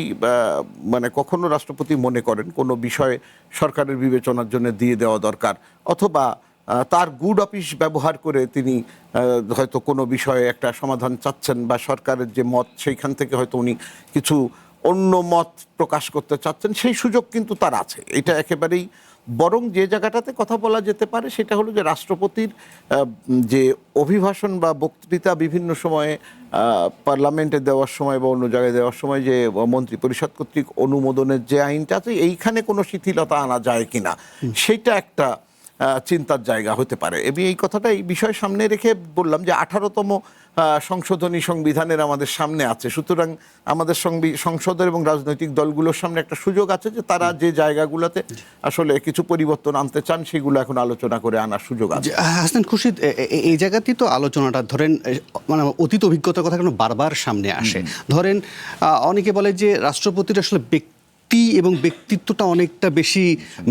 Speaker 7: মানে কখনো রাষ্ট্রপতি মনে করেন কোনো বিষয়ে সরকারের বিবেচনার জন্য দিয়ে দেওয়া দরকার, অথবা তার গুড অফিস ব্যবহার করে তিনি হয়তো কোনো বিষয়ে একটা সমাধান চাচ্ছেন, বা সরকারের যে মত সেইখান থেকে হয়তো উনি কিছু অন্য মত প্রকাশ করতে চাচ্ছেন, সেই সুযোগ কিন্তু তার আছে। এটা একেবারেই, বরং যে জায়গাটাতে কথা বলা যেতে পারে সেটা হলো যে রাষ্ট্রপতির যে অভিভাষণ বা বক্তৃতা বিভিন্ন সময়ে পার্লামেন্টে দেওয়ার সময় বা অন্য জায়গায় দেওয়ার সময় যে মন্ত্রী পরিষদ কর্তৃক অনুমোদনের যে আইনটা আছে, এইখানে কোনো শিথিলতা আনা যায় কিনা, সেইটা একটা চিন্তার জায়গা হতে পারে। এবং এই কথাটা, এই বিষয় সামনে রেখে বললাম যে 18তম সংশোধনী সংবিধানের আমাদের সামনে আছে, সুতরাং আমাদের সংসদের এবং রাজনৈতিক দলগুলোর সামনে একটা সুযোগ আছে যে তারা যে জায়গাগুলোতে আসলে কিছু পরিবর্তন আনতে চান সেগুলো এখন আলোচনা করে আনার সুযোগ আছে।
Speaker 1: হাসনাইন খুরশিদ, এই জায়গাতেই তো আলোচনাটা ধরেন মানে অতীত অভিজ্ঞতার কথা কেন বারবার সামনে আসে। ধরেন অনেকে বলে যে রাষ্ট্রপতির আসলে এবং ব্যক্তিত্বটা অনেকটা বেশি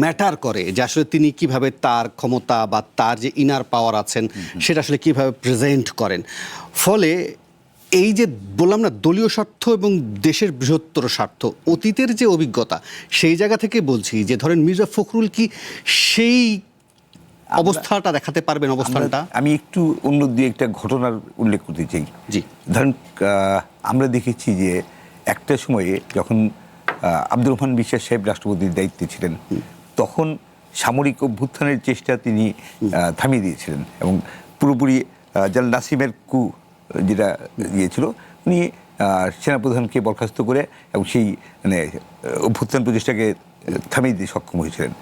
Speaker 1: ম্যাটার করে, যে আসলে তিনি কিভাবে তার ক্ষমতা বা তার যে ইনার পাওয়ার আছেন সেটা আসলে কিভাবে প্রেজেন্ট করেন। ফলে এই যে বললাম না, দলীয় স্বার্থ এবং দেশের বৃহত্তর স্বার্থ, অতীতের যে অভিজ্ঞতা, সেই জায়গা থেকে বলছি যে ধরেন মির্জা ফখরুল কি সেই অবস্থাটা দেখাতে পারবেন? অবস্থানটা
Speaker 6: আমি একটু অন্য দিয়ে একটা ঘটনার উল্লেখ করতে চাই।
Speaker 1: জি,
Speaker 6: ধরেন আমরা দেখেছি যে একটা সময়ে যখন আব্দুর রহমান বিশ্বাস সাহেব রাষ্ট্রপতির দায়িত্বে ছিলেন, তখন সামরিক অভ্যুত্থানের চেষ্টা তিনি থামিয়ে দিয়েছিলেন, এবং পুরোপুরি জেনারেল নাসিমের কু যেটা দিয়েছিল, উনি সেনাপ্রধানকে বরখাস্ত করে এবং সেই মানে অভ্যুত্থান প্রচেষ্টাকে থামিয়ে দিতে সক্ষম হয়েছিলেন।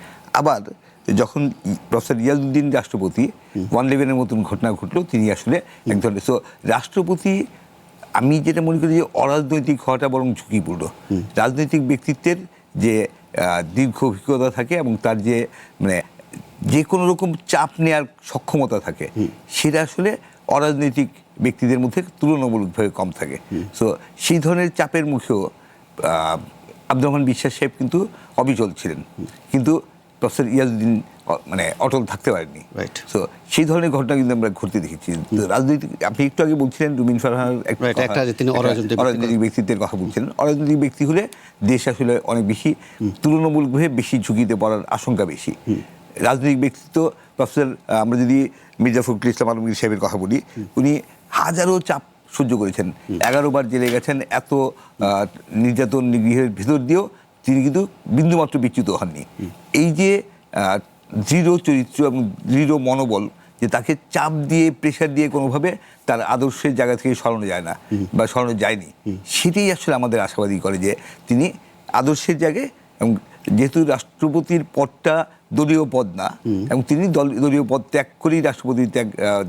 Speaker 6: আবার যখন প্রফেসর রিয়াজউদ্দিন রাষ্ট্রপতি 111-এর মতন ঘটনা ঘটলো, তিনি আসলে এক ধরনের রাষ্ট্রপতি, আমি যেটা মনে করি যে অরাজনৈতিক হওয়াটা বরং ঝুঁকিপূর্ণ। রাজনৈতিক ব্যক্তিত্বের যে দীর্ঘ অভিজ্ঞতা থাকে এবং তার যে মানে যে কোনো রকম চাপ নেওয়ার সক্ষমতা থাকে, সেটা আসলে অরাজনৈতিক ব্যক্তিদের মধ্যে তুলনামূলকভাবে কম থাকে। সেই ধরনের চাপের মুখেও আব্দুর রহমান বিশ্বাস সাহেব কিন্তু অবিচল ছিলেন, কিন্তু প্রফেসর ইয়াজউদ্দিন মানে অটল থাকতে পারেননি। সেই ধরনের ঘটনা কিন্তু আমরা ঘটতে দেখেছি রাজনৈতিক। আপনি একটু আগে বলছিলেন রুমিন ফারহার অরাজনৈতিক ব্যক্তিত্বের কথা বলছিলেন। অরাজনৈতিক ব্যক্তি হলে দেশ আসলে অনেক বেশি তুলনামূলকভাবে বেশি ঝুঁকিতে পড়ার আশঙ্কা বেশি। রাজনৈতিক ব্যক্তিত্ব প্রফেসর, আমরা যদি মির্জা ফখরুল ইসলাম আলমগীর সাহেবের কথা বলি, উনি হাজারো চাপ সহ্য করেছেন, 11 বার জেলে গেছেন, এত নির্যাতন নিগৃহের ভিতর দিয়েও তিনি কিন্তু বিন্দুমাত্র বিচ্যুত হননি। এই যে দৃঢ় চরিত্র এবং দৃঢ় মনোবল, যে তাকে চাপ দিয়ে প্রেশার দিয়ে কোনোভাবে তার আদর্শের জায়গা থেকে সরানো যায় না বা সরানো যায়নি, সেটাই আসলে আমাদের আশাবাদী করে যে তিনি আদর্শের জায়গায়, এবং যেহেতু রাষ্ট্রপতির পদটা দলীয় পদ না, এবং তিনি দলীয় পদ ত্যাগ করেই রাষ্ট্রপতির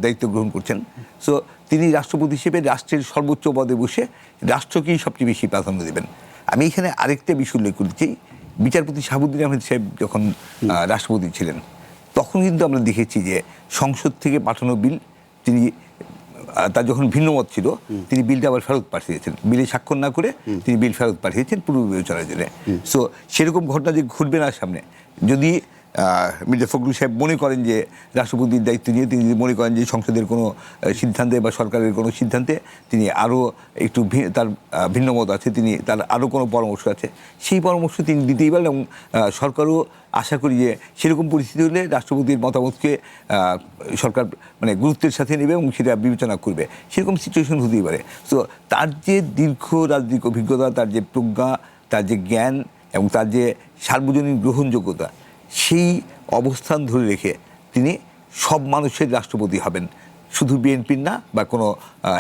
Speaker 6: দায়িত্ব গ্রহণ করছেন, তিনি রাষ্ট্রপতি হিসেবে রাষ্ট্রের সর্বোচ্চ পদে বসে রাষ্ট্রকেই সবচেয়ে বেশি প্রাধান্য দেবেন। আমি এখানে আরেকটা বিষয় উল্লেখ করতে চাই, বিচারপতি শাহাবুদ্দিন আহমেদ সাহেব যখন রাষ্ট্রপতি ছিলেন, তখন কিন্তু আমরা দেখেছি যে সংসদ থেকে পাঠানো বিল, তিনি তার যখন ভিন্ন মত ছিল, তিনি বিলটা আবার ফেরত পাঠিয়েছেন, বিলে স্বাক্ষর না করে তিনি বিল ফেরত পাঠিয়েছেন পূর্ব বিবেচনার জন্য। সেরকম ঘটনা যে ঘটবে না সামনে, যদি মির্জা ফখরুল সাহেব মনে করেন যে রাষ্ট্রপতির দায়িত্ব নিয়ে তিনি যদি মনে করেন যে সংসদের কোনো সিদ্ধান্তে বা সরকারের কোনো সিদ্ধান্তে তিনি আরও একটু তার ভিন্ন মত আছে, তিনি তার আরও কোনো পরামর্শ আছে, সেই পরামর্শ তিনি দিতেই পারেন। এবং সরকারও আশা করি যে সেরকম পরিস্থিতি হলে রাষ্ট্রপতির মতামতকে সরকার মানে গুরুত্বের সাথে নেবে এবং সেটা বিবেচনা করবে, সেরকম সিচুয়েশন হতেই পারে। তার যে দীর্ঘ রাজনৈতিক অভিজ্ঞতা, তার যে প্রজ্ঞা, তার যে জ্ঞান এবং তার যে সার্বজনীন গ্রহণযোগ্যতা, সেই অবস্থান ধরে রেখে তিনি সব মানুষের রাষ্ট্রপতি হবেন, শুধু বিএনপির না বা কোনো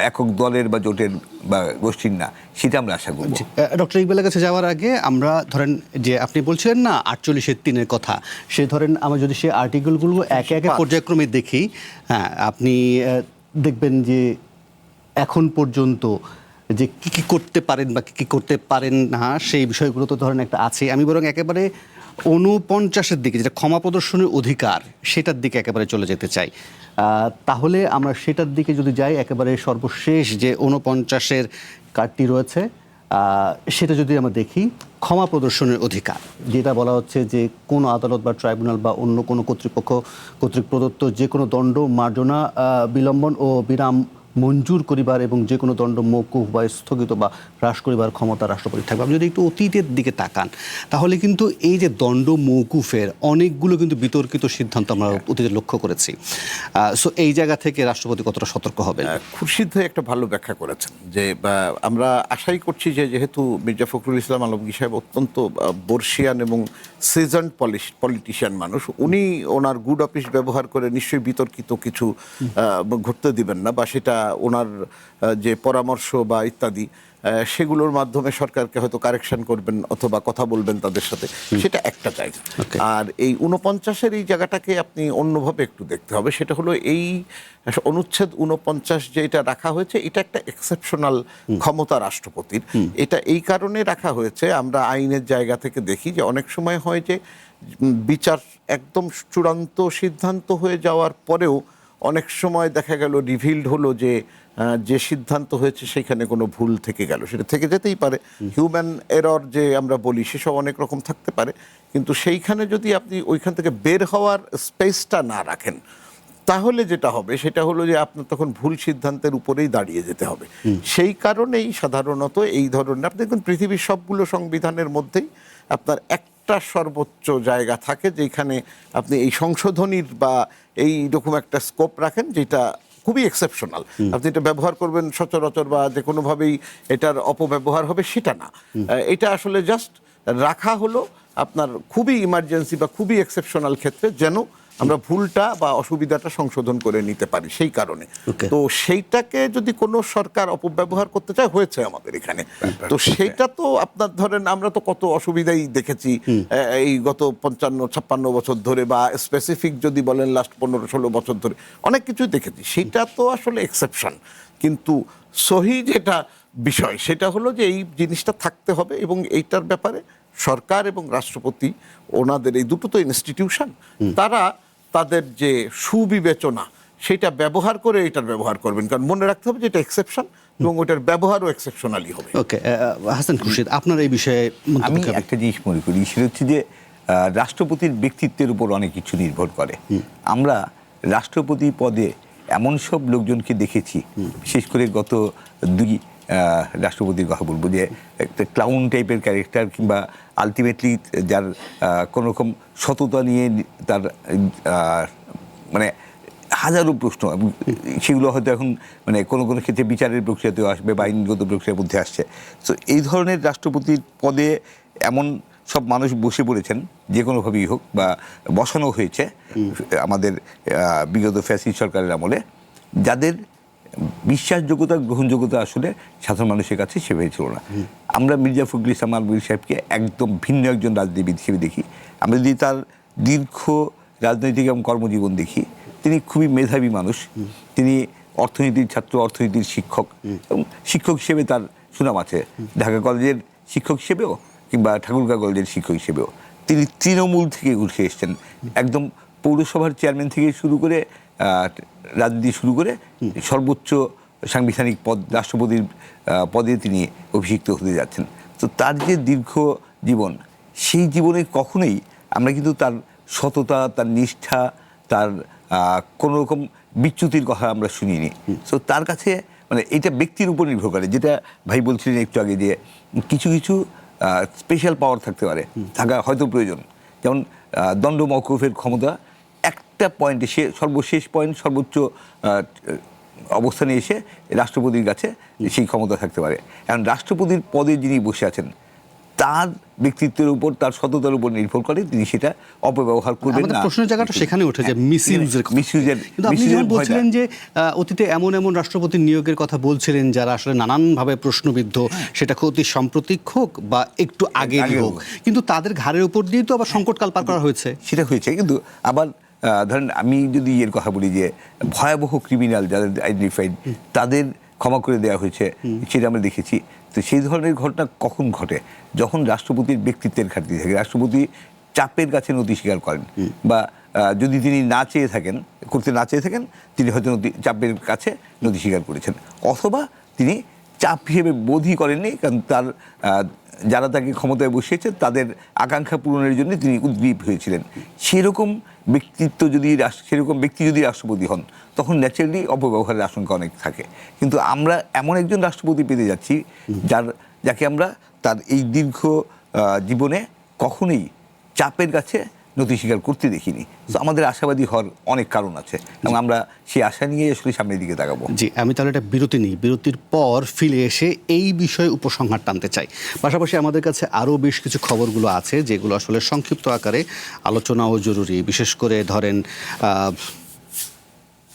Speaker 6: একক দলের বা জোটের বা গোষ্ঠীর না, সেটা আমরা আশা করব।
Speaker 1: ডক্টর ইকবালের কাছে যাওয়ার আগে আমরা ধরেন যে আপনি বলছিলেন না 48-3 কথা, সে ধরেন আমরা যদি সেই আর্টিকেলগুলো একে একে পর্যায়ক্রমে দেখি, হ্যাঁ, আপনি দেখবেন যে এখন পর্যন্ত যে কী কী করতে পারেন বা কী করতে পারেন না, সেই বিষয়গুলো তো ধরেন একটা আছে। আমি বরং একেবারে 49-এর দিকে, যেটা ক্ষমা প্রদর্শনের অধিকার, সেটার দিকে একেবারে চলে যেতে চাই। তাহলে আমরা সেটার দিকে যদি যাই, একেবারে সর্বশেষ যে 49-এর কার্ডটি রয়েছে, সেটা যদি আমরা দেখি, ক্ষমা প্রদর্শনের অধিকার, যেটা বলা হচ্ছে যে কোনো আদালত বা ট্রাইব্যুনাল বা অন্য কোনো কর্তৃপক্ষ কর্তৃক প্রদত্ত যে কোনো দণ্ড মার্জনা, বিলম্বন ও বিরাম মঞ্জুর করিবার এবং যে কোনো দণ্ড মওকুফ বা স্থগিত বা হ্রাস করিবার ক্ষমতা রাষ্ট্রপতির থাকবে। আপনি যদি একটু অতীতের দিকে তাকান, তাহলে কিন্তু এই যে দণ্ড মওকুফের অনেকগুলো কিন্তু বিতর্কিত সিদ্ধান্ত আমরা অতীতে লক্ষ্য করেছি। সো এই জায়গা থেকে রাষ্ট্রপতি কতটা সতর্ক হবেন?
Speaker 7: খুরশিদ ভাই একটা ভালো ব্যাখ্যা করেছেন যে আমরা আশাই করছি যে যেহেতু মির্জা ফখরুল ইসলাম আলমগীর সাহেব অত্যন্ত বর্ষিয়ান এবং সিজন্ড পলিটিশিয়ান মানুষ, উনি ওনার গুড অফিস ব্যবহার করে নিশ্চয়ই বিতর্কিত কিছু ঘটতে দিবেন না, বা সেটা ওনার যে পরামর্শ বা ইত্যাদি সেগুলোর মাধ্যমে সরকারকে হয়তো কারেকশন করবেন অথবা কথা বলবেন তাদের সাথে, সেটা একটা জায়গা। আর এই 49-এর এই জায়গাটাকে আপনি অন্যভাবে একটু দেখতে হবে। সেটা হলো এই অনুচ্ছেদ 49 যেটা রাখা হয়েছে, এটা একটা এক্সেপশনাল ক্ষমতা রাষ্ট্রপতির। এটা এই কারণে রাখা হয়েছে, আমরা আইনের জায়গা থেকে দেখি যে অনেক সময় হয় যে বিচার একদম চূড়ান্ত সিদ্ধান্ত হয়ে যাওয়ার পরেও অনেক সময় দেখা গেল রিভিলড হলো যে সিদ্ধান্ত হয়েছে সেখানে কোনো ভুল থেকে গেল, সেটা থেকে যেতেই পারে। হিউম্যান এরর যে আমরা বলি সেসব অনেক রকম থাকতে পারে, কিন্তু সেইখানে যদি আপনি ওইখান থেকে বের হওয়ার স্পেসটা না রাখেন, তাহলে যেটা হবে সেটা হলো যে আপনার তখন ভুল সিদ্ধান্তের উপরেই দাঁড়িয়ে যেতে হবে। সেই কারণেই সাধারণত এই ধরনের, আপনি দেখুন পৃথিবীর সবগুলো সংবিধানের মধ্যেই আপনার একটা সর্বোচ্চ জায়গা থাকে যেখানে আপনি এই সংশোধনীর বা এই রকম একটা স্কোপ রাখেন, যেটা খুবই এক্সেপশনাল। আপনি এটা ব্যবহার করবেন সচরাচর বা যে কোনোভাবেই এটার অপব্যবহার হবে সেটা না। এটা আসলে জাস্ট রাখা হলো আপনার খুবই ইমার্জেন্সি বা খুবই এক্সেপশনাল ক্ষেত্রে, যেন আমরা ভুলটা বা অসুবিধাটা সংশোধন করে নিতে পারি। সেই কারণে তো সেইটাকে যদি কোনো সরকার অপব্যবহার করতে চায়, হয়েছে আমাদের এখানে, তো সেইটা তো আপনার ধরেন আমরা তো কত অসুবিধাই দেখেছি এই গত 55-56 বছর ধরে, বা স্পেসিফিক যদি বলেন লাস্ট 15-16 বছর ধরে অনেক কিছুই দেখেছি। সেটা তো আসলে এক্সেপশন, কিন্তু সহি যেটা বিষয় সেটা হলো যে এই জিনিসটা থাকতে হবে, এবং এইটার ব্যাপারে সরকার এবং রাষ্ট্রপতি, ওনাদের এই দুটো তো ইনস্টিটিউশন, তারা তাদের যে সুবিবেচনা সেটা ব্যবহার করে এটার ব্যবহার করবেন। কারণ মনে রাখতে হবে যে এটা এক্সেপশন এবং ওটার ব্যবহারও এক্সেপশনালি হবে।
Speaker 1: ওকে, হাসান খুরশিদ, আপনার এই বিষয়ে
Speaker 6: আমি একটা জিনিস মনে করি, সেটা হচ্ছে যে রাষ্ট্রপতির ব্যক্তিত্বের উপর অনেক কিছু নির্ভর করে। আমরা রাষ্ট্রপতি পদে এমন সব লোকজনকে দেখেছি, বিশেষ করে গত 2 রাষ্ট্রপতির কথা বলবো, যে একটা ক্লাউন টাইপের ক্যারেক্টার, কিংবা আলটিমেটলি যার কোনো রকম সততা নিয়ে তার মানে হাজারো প্রশ্ন, সেগুলো হয়তো এখন মানে কোনো কোনো ক্ষেত্রে বিচারের প্রক্রিয়াতেও আসবে বা আইনগত প্রক্রিয়ার মধ্যে আসছে। তো এই ধরনের রাষ্ট্রপতির পদে এমন সব মানুষ বসে পড়েছেন, যে কোনোভাবেই হোক, বা বসানো হয়েছে আমাদের বিগত ফ্যাসিস্ট সরকারের আমলে, যাদের বিশ্বাসযোগ্যতা, গ্রহণযোগ্যতা আসলে সাধারণ মানুষের কাছে সেভাবে ছিল না। আমরা মির্জা ফখরুল ইসলাম আলমগীর সাহেবকে একদম ভিন্ন একজন রাজনীতিবিদ হিসেবে দেখি। আমরা যদি তার দীর্ঘ রাজনৈতিক এবং কর্মজীবন দেখি, তিনি খুবই মেধাবী মানুষ। তিনি অর্থনীতির ছাত্র, অর্থনীতির শিক্ষক, এবং শিক্ষক হিসেবে তার সুনাম আছে। ঢাকা কলেজের শিক্ষক হিসেবেও কিংবা ঠাকুরগাঁও কলেজের শিক্ষক হিসেবেও তিনি তৃণমূল থেকে উঠে এসেছেন। একদম পৌরসভার চেয়ারম্যান থেকে শুরু করে রাজনীতি শুরু করে সর্বোচ্চ সাংবিধানিক পদ, রাষ্ট্রপতির পদে তিনি অভিষিক্ত হতে যাচ্ছেন। তো তার যে দীর্ঘ জীবন, সেই জীবনে কখনোই আমরা কিন্তু তার সততা, তার নিষ্ঠা, তার কোনো রকম বিচ্যুতির কথা আমরা শুনিনি। তো তার কাছে মানে এটা ব্যক্তির উপর নির্ভর করে, যেটা ভাই বলছিলেন একটু আগে, যে কিছু কিছু স্পেশাল পাওয়ার থাকতে পারে, থাকা হয়তো প্রয়োজন। যেমন দণ্ড মওকুফের ক্ষমতা একটা পয়েন্টে, সে সর্বশেষ পয়েন্ট, সর্বোচ্চ অবস্থানে এসে রাষ্ট্রপতির কাছে সেই ক্ষমতা থাকতে পারে। এখন রাষ্ট্রপতির পদে যিনি বসে আছেন, তার ব্যক্তিত্বের উপর, তার সততার উপর নির্ভর করে তিনি সেটা অপব্যবহার করবেন না।
Speaker 1: প্রশ্নের জায়গাটা সেখানে ওঠে যে মিসইউজের। কিন্তু আপনি যখন বলছিলেন যে অতীতে এমন এমন রাষ্ট্রপতির নিয়োগের কথা বলছিলেন যারা আসলে নানানভাবে প্রশ্নবিদ্ধ, সেটা অতি সাম্প্রতিক হোক বা একটু আগে হোক, কিন্তু তাদের ঘাড়ের উপর দিয়ে তো আবার সংকটকাল পার করা হয়েছে।
Speaker 6: সেটা হয়েছে, কিন্তু আবার ধরেন আমি যদি এর কথা বলি, যে ভয়াবহ ক্রিমিনাল যাদের আইডেন্টিফাইড, তাদের ক্ষমা করে দেওয়া হয়েছে, সেটা আমরা দেখেছি। তো সেই ধরনের ঘটনা কখন ঘটে? যখন রাষ্ট্রপতির ব্যক্তিত্বের ঘাটতি থাকে, রাষ্ট্রপতি চাপের কাছে নতি স্বীকার করেন, বা যদি তিনি না চেয়ে থাকেন, করতে না চেয়ে থাকেন, তিনি হয়তো চাপের কাছে নতি স্বীকার করেছেন, অথবা তিনি চাপ হিসেবে বোধই করেননি, কারণ তার যারা তাকে ক্ষমতায় বসিয়েছে তাদের আকাঙ্ক্ষা পূরণের জন্য তিনি উদ্গ্রীব হয়েছিলেন। সেরকম সেরকম ব্যক্তি যদি রাষ্ট্রপতি হন তখন ন্যাচারালি অপব্যবহারের আশঙ্কা অনেক থাকে। কিন্তু আমরা এমন একজন রাষ্ট্রপতি পেতে যাচ্ছি যাকে আমরা তার এই দীর্ঘ জীবনে কখনোই চাপের কাছে নতি স্বীকার করতে দেখিনি। তো আমাদের আশাবাদী হওয়ার অনেক কারণ আছে এবং আমরা সেই আশা নিয়ে আসলে সামনের দিকে তাকাবো।
Speaker 1: জি, আমি তাহলে একটা বিরতি নিই, বিরতির পর ফিরে এসে এই বিষয়ে উপসংহার টানতে চাই। পাশাপাশি আমাদের কাছে আরও বেশ কিছু খবরগুলো আছে যেগুলো আসলে সংক্ষিপ্ত আকারে আলোচনাও জরুরি। বিশেষ করে ধরেন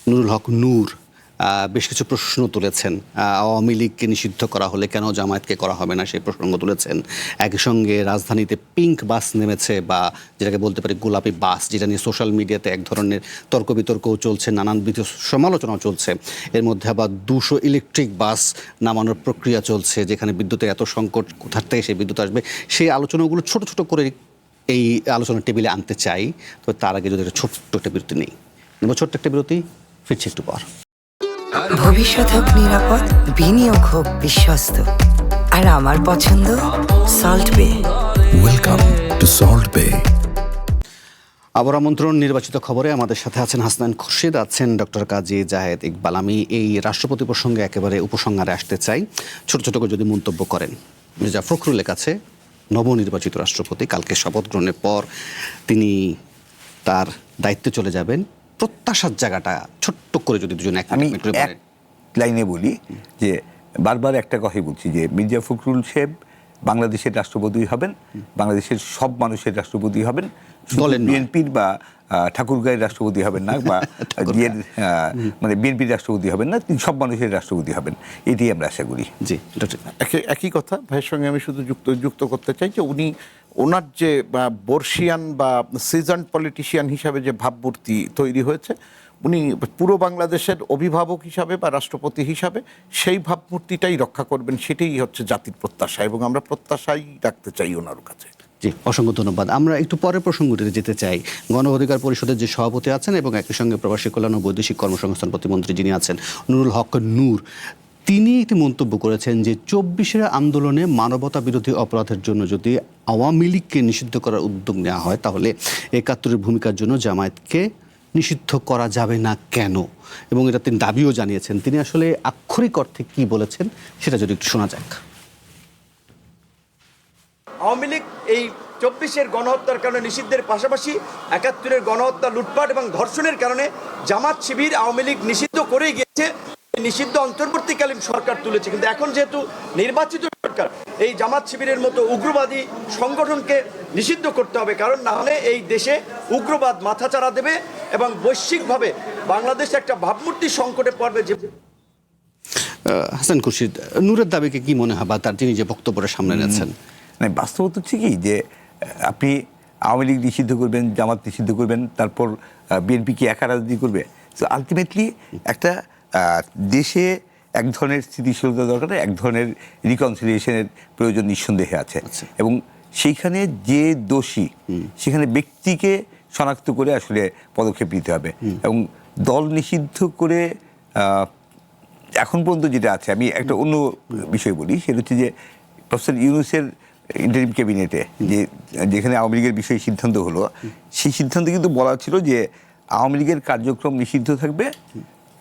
Speaker 1: নুরুল হক নূর বেশ কিছু প্রশ্ন তুলেছেন। আওয়ামী লীগকে নিষিদ্ধ করা হলে কেন জামায়াতকে করা হবে না, সেই প্রসঙ্গ তুলেছেন। একই সঙ্গে রাজধানীতে পিঙ্ক বাস নেমেছে, বা যেটাকে বলতে পারি গোলাপি বাস, যেটা নিয়ে সোশ্যাল মিডিয়াতে এক ধরনের তর্ক বিতর্কও চলছে, নানানবিধ সমালোচনাও চলছে। এর মধ্যে আবার 200 ইলেকট্রিক বাস নামানোর প্রক্রিয়া চলছে, যেখানে বিদ্যুতের এত সংকট, কোথার থেকে সেই বিদ্যুৎ আসবে, সেই আলোচনাগুলো ছোট ছোট করে এই আলোচনার টেবিলে আনতে চাই। তো তার আগে যদি একটা ছোট্ট একটা বিরতি নেই, ছোট্ট একটা বিরতি, ফিরছি একটু পর।
Speaker 8: ভবিষ্যৎ হোক নিরাপদ, বিনিয়োগ হোক বিশ্বস্ত, আর আমার পছন্দ সল্ট বে।
Speaker 9: Welcome to Salt Bay.
Speaker 1: আবার আমন্ত্রণ নির্বাচিত খবরে। আমাদের সাথে আছেন হাসনাইন খুরশিদ, আছেন ডক্টর কাজী জাহেদ ইকবাল। আমি এই রাষ্ট্রপতি প্রসঙ্গে একেবারে উপসংহারে আসতে চাই। ছোট ছোট করে যদি মন্তব্য করেন। মির্জা ফখরুলের কাছে নবনির্বাচিত রাষ্ট্রপতি কালকে শপথ গ্রহণের পর তিনি তার দায়িত্বে চলে যাবেন, প্রত্যাশার জায়গাটা ছোট্ট করে যদি দুজন এক
Speaker 6: লাইনে বলি যে বারবার একটা কথাই বলছি যে মির্জা ফখরুল সাহেব বাংলাদেশের রাষ্ট্রপতি হবেন, বাংলাদেশের সব মানুষের রাষ্ট্রপতি হবেন, বিএনপির বা ঠাকুরগাঁয়ের রাষ্ট্রপতি হবেন না, বা মানে বিএনপির রাষ্ট্রপতি হবেন না, তিনি সব মানুষের রাষ্ট্রপতি হবেন, এটাই আমরা আশা করি।
Speaker 1: জি,
Speaker 7: একই কথা ভাইয়ের সঙ্গে আমি শুধু যুক্ত করতে চাই যে ওনার যে বর্ষিয়ান বা সিজন্ড পলিটিশিয়ান হিসাবে যে ভাবমূর্তি তৈরি হয়েছে, উনি পুরো বাংলাদেশের অভিভাবক হিসাবে বা রাষ্ট্রপতি হিসাবে সেই ভাবমূর্তিটাই রক্ষা করবেন, সেটাই হচ্ছে জাতির প্রত্যাশা, এবং আমরা প্রত্যাশাই রাখতে চাই ওনার কাছে।
Speaker 1: জি, অসংখ্য ধন্যবাদ। আমরা একটু পরের প্রসঙ্গটিতে যেতে চাই। গণ অধিকার পরিষদের যে সভাপতি আছেন এবং একই সঙ্গে প্রবাসী কল্যাণ ও বৈদেশিক কর্মসংস্থান প্রতিমন্ত্রী যিনি আছেন নুরুল হক নূর, তিনি একটি মন্তব্য করেছেন যে 24-এর আন্দোলনে মানবতা বিরোধী অপরাধের জন্য যদি আওয়ামী লীগকে নিষিদ্ধ করার উদ্যোগ নেওয়া হয়, তাহলে 71-এর ভূমিকার জন্য জামায়াতকে নিষিদ্ধ করা যাবে না কেন, এবং এটা তিনি দাবিও জানিয়েছেন। তিনি আসলে আক্ষরিক অর্থে কি বলেছেন সেটা যদি একটু শোনা যাক।
Speaker 10: আওয়ামী লীগ এই 24-এর গণহত্যার কারণে নিষিদ্ধের পাশাপাশি 71-এর গণহত্যা, লুটপাট এবং ধর্ষণের কারণে জামাত শিবির আওয়ামী লীগ নিষিদ্ধ করে গিয়েছে। নিষিদ্ধ অন্তর্বর্তীকালীন সরকার তুলেছে, কিন্তু এখন যেহেতু নির্বাচিত সরকার, এই জামাত শিবিরের মতো উগ্রবাদী সংগঠনকে নিষিদ্ধ করতে হবে, কারণ না হলে এই দেশে উগ্রবাদ মাথাচাড়া দেবে এবং বৈশ্বিকভাবে বাংলাদেশ একটা ভাবমূর্তি সংকটে পড়বে। যে
Speaker 1: হাসান খুরশিদ, নূরের দাবিকে কি মনে হয়, বা তার যিনি যে বক্তব্যটা সামনে এনেছেন?
Speaker 6: বাস্তবতা হচ্ছে কি যে আপনি আওয়ামী লীগ নিষিদ্ধ করবেন, জামাত নিষিদ্ধ করবেন, তারপর বিএনপি কি একা রাজনীতি করবে? সো আলটিমেটলি একটা দেশে এক ধরনের স্থিতিশীলতা দরকার, এক ধরনের রিকনসিলিয়েশনের প্রয়োজন নিঃসন্দেহে আছে, এবং সেইখানে যে দোষী সেখানে ব্যক্তিকে শনাক্ত করে আসলে পদক্ষেপ নিতে হবে, এবং দল নিষিদ্ধ করে এখন পর্যন্ত যেটা আছে, আমি একটা অন্য বিষয় বলি, সেটা হচ্ছে যে প্রফেসর ইউনূসের ইন্টারিম ক্যাবিনেটে যেখানে আওয়ামী লীগের বিষয়ে সিদ্ধান্ত হলো, সেই সিদ্ধান্তে কিন্তু বলা ছিল যে আওয়ামী লীগের কার্যক্রম নিষিদ্ধ থাকবে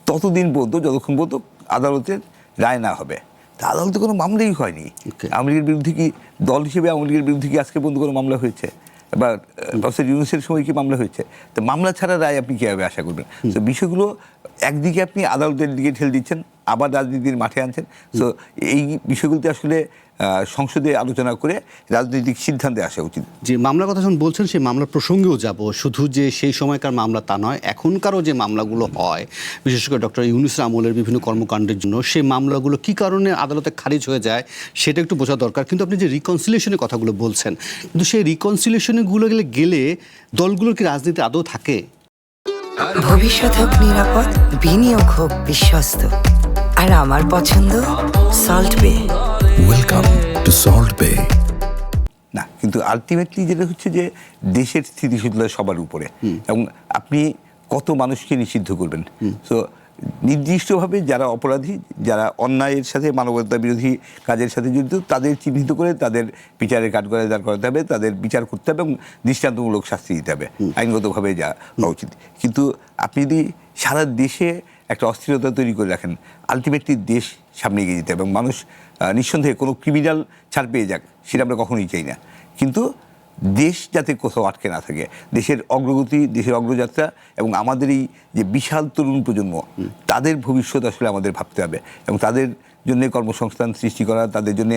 Speaker 6: ততদিন পর্যন্ত যতক্ষণ পর্যন্ত আদালতের রায় না হবে। তা আদালতে কোনো মামলাই হয়নি। আওয়ামী লীগের বিরুদ্ধে কি, দল হিসেবে আওয়ামী লীগের বিরুদ্ধে কি আজকে পর্যন্ত কোনো মামলা হয়েছে? বা প্রফেসর ইউনূসের সময় কি মামলা হয়েছে? তো মামলা ছাড়া রায় আপনি কীভাবে আশা করবেন? তো বিষয়গুলো একদিকে আপনি আদালতের দিকে ঠেলে দিচ্ছেন, আবার রাজনীতির মাঠে আনছেন। তো এই বিষয়গুলোতে আসলে সংসদে আলোচনা করে রাজনৈতিক সিদ্ধান্তে আসা উচিত।
Speaker 1: যে মামলার কথা যখন বলছেন, সেই মামলার প্রসঙ্গেও যাব। শুধু যে সেই সময়কার মামলা তা নয়, এখনকারও যে মামলাগুলো হয়, বিশেষ করে ডক্টর ইউনূসের আমলের বিভিন্ন কর্মকাণ্ডের জন্য, সেই মামলাগুলো কী কারণে আদালতে খারিজ হয়ে যায় সেটা একটু বোঝা দরকার। কিন্তু আপনি যে রিকনসিলিয়েশনের কথাগুলো বলছেন, কিন্তু সেই রিকনসিলিয়েশনগুলো গেলে দলগুলোর কি রাজনীতি আদৌ থাকে?
Speaker 8: ভবিষ্যৎ হোক নিরাপদ, বিনিয়োগ হোক বিশ্বস্ত, আর আমার পছন্দ সল্ট বে।
Speaker 9: Welcome to Salt Bay.
Speaker 6: না, কিন্তু আলটিমেটলি যেটা হচ্ছে যে দেশের স্থিতিশীলতা সবার উপরে, এবং আপনি কত মানুষকে নিষিদ্ধ করবেন। তো নির্দিষ্টভাবে যারা অপরাধী, যারা অন্যায়ের সাথে মানবতা বিরোধী কাজের সাথে জড়িত, তাদের চিহ্নিত করে তাদের বিচারের কাঠগড়ায় দাঁড় করাতে হবে, তাদের বিচার করতে হবে এবং দৃষ্টান্তমূলক শাস্তি দিতে হবে, আইনগতভাবে যা হওয়া উচিত। কিন্তু আপনি যদি সারা দেশে একটা অস্থিরতা তৈরি করে রাখেন, আলটিমেটলি দেশ সামনে এগিয়ে যেতে হবে এবং মানুষ নিঃসন্দেহে কোনো ক্রিমিনাল ছাড় পেয়ে যাক সেটা আমরা কখনোই চাই না, কিন্তু দেশ যাতে কোথাও আটকে না থাকে, দেশের অগ্রগতি, দেশের অগ্রযাত্রা এবং আমাদের এই যে বিশাল তরুণ প্রজন্ম, তাদের ভবিষ্যৎ আসলে আমাদের ভাবতে হবে এবং তাদের জন্য কর্মসংস্থান সৃষ্টি করা, তাদের জন্য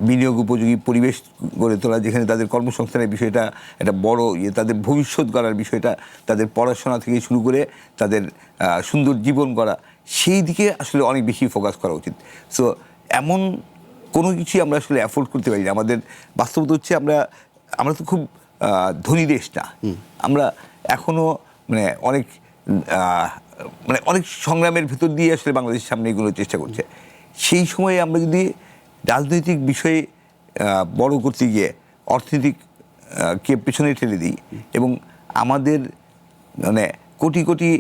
Speaker 6: বিনিয়োগ উপযোগী পরিবেশ গড়ে তোলা, যেখানে তাদের কর্মসংস্থানের বিষয়টা একটা বড় তাদের ভবিষ্যৎ গড়ার বিষয়টা, তাদের পড়াশোনা থেকে শুরু করে তাদের সুন্দর জীবন গড়া, সেই দিকে আসলে অনেক বেশি ফোকাস করা উচিত। সো এমন কোনো কিছুই আমরা আসলে অ্যাফোর্ড করতে পারি না। আমাদের বাস্তবতা হচ্ছে আমরা তো খুব ধনী দেশ না, আমরা এখনও অনেক সংগ্রামের ভেতর দিয়ে আসলে বাংলাদেশের সামনে এগুলোর চেষ্টা করছে। সেই সময়ে আমরা যদি রাজনৈতিক বিষয়ে বড় করতে গিয়ে অর্থনৈতিক কে পেছনে ঠেলে দিই এবং আমাদের কোটি কোটি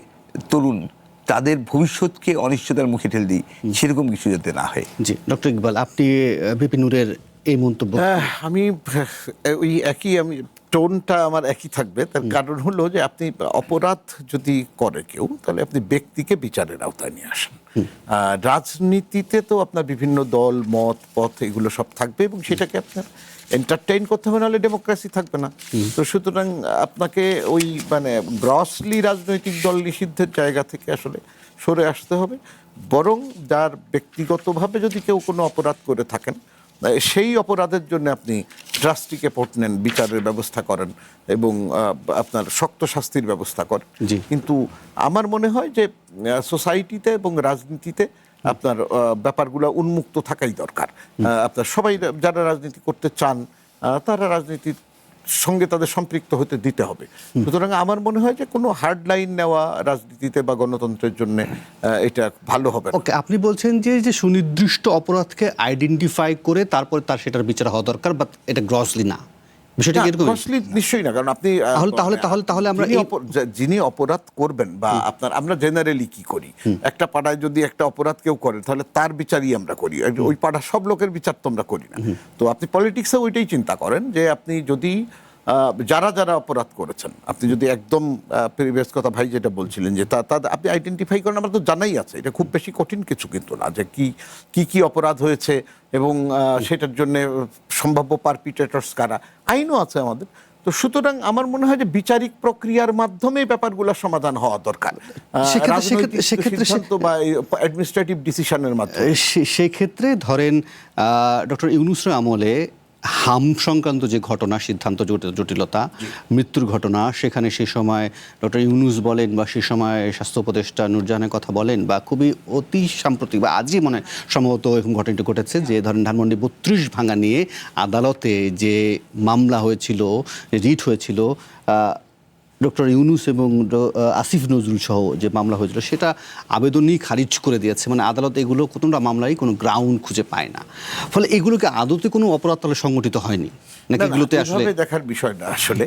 Speaker 6: তরুণ তাদের ভবিষ্যৎকে অনিশ্চয়তার মুখে ঠেলে দিই, সেরকম কিছু যাতে না হয়।
Speaker 1: জি, ডক্টর ইকবাল, আপনি ভিপি নূরের এই মন্তব্য?
Speaker 7: আমি ওই আমি টোনটা আমার একই থাকবে। তার কারণ হলো যে আপনি অপরাধ যদি করে কেউ, তাহলে আপনি ব্যক্তিকে বিচারের আওতায় নিয়ে আসেন। রাজনীতিতে তো আপনার বিভিন্ন দল, মত, পথ এগুলো সব থাকবে এবং সেটাকে আপনার এন্টারটেইন করতে হবে, নাহলে ডেমোক্রেসি থাকবে না। তো সুতরাং আপনাকে ওই গ্রসলি রাজনৈতিক দল নিষিদ্ধের জায়গা থেকে আসলে সরে আসতে হবে, বরং যার ব্যক্তিগতভাবে যদি কেউ কোনো অপরাধ করে থাকেন, সেই অপরাধের জন্য আপনি ড্রাস্টিক এফোর্ট নেন, বিচারের ব্যবস্থা করেন এবং আপনার শক্ত শাস্তির ব্যবস্থা করেন। কিন্তু আমার মনে হয় যে সোসাইটিতে এবং রাজনীতিতে আপনার ব্যাপারগুলো উন্মুক্ত থাকাই দরকার। আপনার সবাই যারা রাজনীতি করতে চান তারা রাজনীতির সঙ্গে তাদের সম্পৃক্ত হতে দিতে হবে। সুতরাং আমার মনে হয় যে কোনো হার্ড লাইন নেওয়া রাজনীতিতে বা গণতন্ত্রের জন্য এটা ভালো হবে।
Speaker 1: ওকে, আপনি বলছেন যে সুনির্দিষ্ট অপরাধকে আইডেন্টিফাই করে তারপরে তার সেটার বিচার হওয়া দরকার, বাট এটা গ্রসলি না, বিষয়টা এরকম?
Speaker 7: গ্রসলি নিশ্চয়ই না, কারণ আপনি
Speaker 1: তাহলে আমরা
Speaker 7: যিনি অপরাধ করবেন বা আমরা জেনারেলি কি করি, একটা পাড়ায় যদি একটা অপরাধ কেউ করে তাহলে তার বিচারই আমরা করি, ওই পাড়া সব লোকের বিচার তো আমরা করি না। তো আপনি পলিটিক্সে ওইটাই চিন্তা করেন যে আপনি যদি যারা যারা অপরাধ করেছেন, আপনি যদি একদম প্রিভিয়াস কথা ভাই যেটা বলছিলেন যে আপনি আইডেন্টিফাই করেন, আমরা তো জানাই আছে, এটা খুব বেশি কঠিন কিছু কিন্তু না, যে কি অপরাধ হয়েছে এবং সেটার জন্য সম্ভাব্য পারপিট্রেটরস কারা, আইনও আছে আমাদের। তো সুতরাং আমার মনে হয় যে বিচারিক প্রক্রিয়ার মাধ্যমে ব্যাপারগুলোর সমাধান হওয়া দরকার, সিদ্ধান্ত বা অ্যাডমিনিস্ট্রেটিভ ডিসিশনের মাধ্যমে।
Speaker 1: সেক্ষেত্রে ধরেন ডক্টর ইউনূসের আমলে হাম সংক্রান্ত যে ঘটনা, সিদ্ধান্ত জটিলতা, মৃত্যুর ঘটনা, সেখানে সে সময় ডক্টর ইউনূস বলেন বা সে সময় স্বাস্থ্য উপদেষ্টা নূরজাহানের কথা বলেন, বা খুবই অতি সাম্প্রতিক বা আজই সম্ভবত এরকম ঘটনাটি ঘটেছে যে ধরেন ধানমন্ডি ৩২ ভাঙা নিয়ে আদালতে যে মামলা হয়েছিল, রিট হয়েছিল, ডক্টর ইউনূস এবং আসিফ নজরুল সহ যে মামলা হয়েছিল, সেটা আবেদনই খারিজ করে দিয়েছে। আদালত এগুলো কোনোটা মামলায় কোনো গ্রাউন্ড খুঁজে পায় না। ফলে এগুলোকে আদতে কোনো অপরাধ তাহলে সংগঠিত হয়নি নাকি? এগুলোতে আসলে
Speaker 7: দেখার বিষয় না। আসলে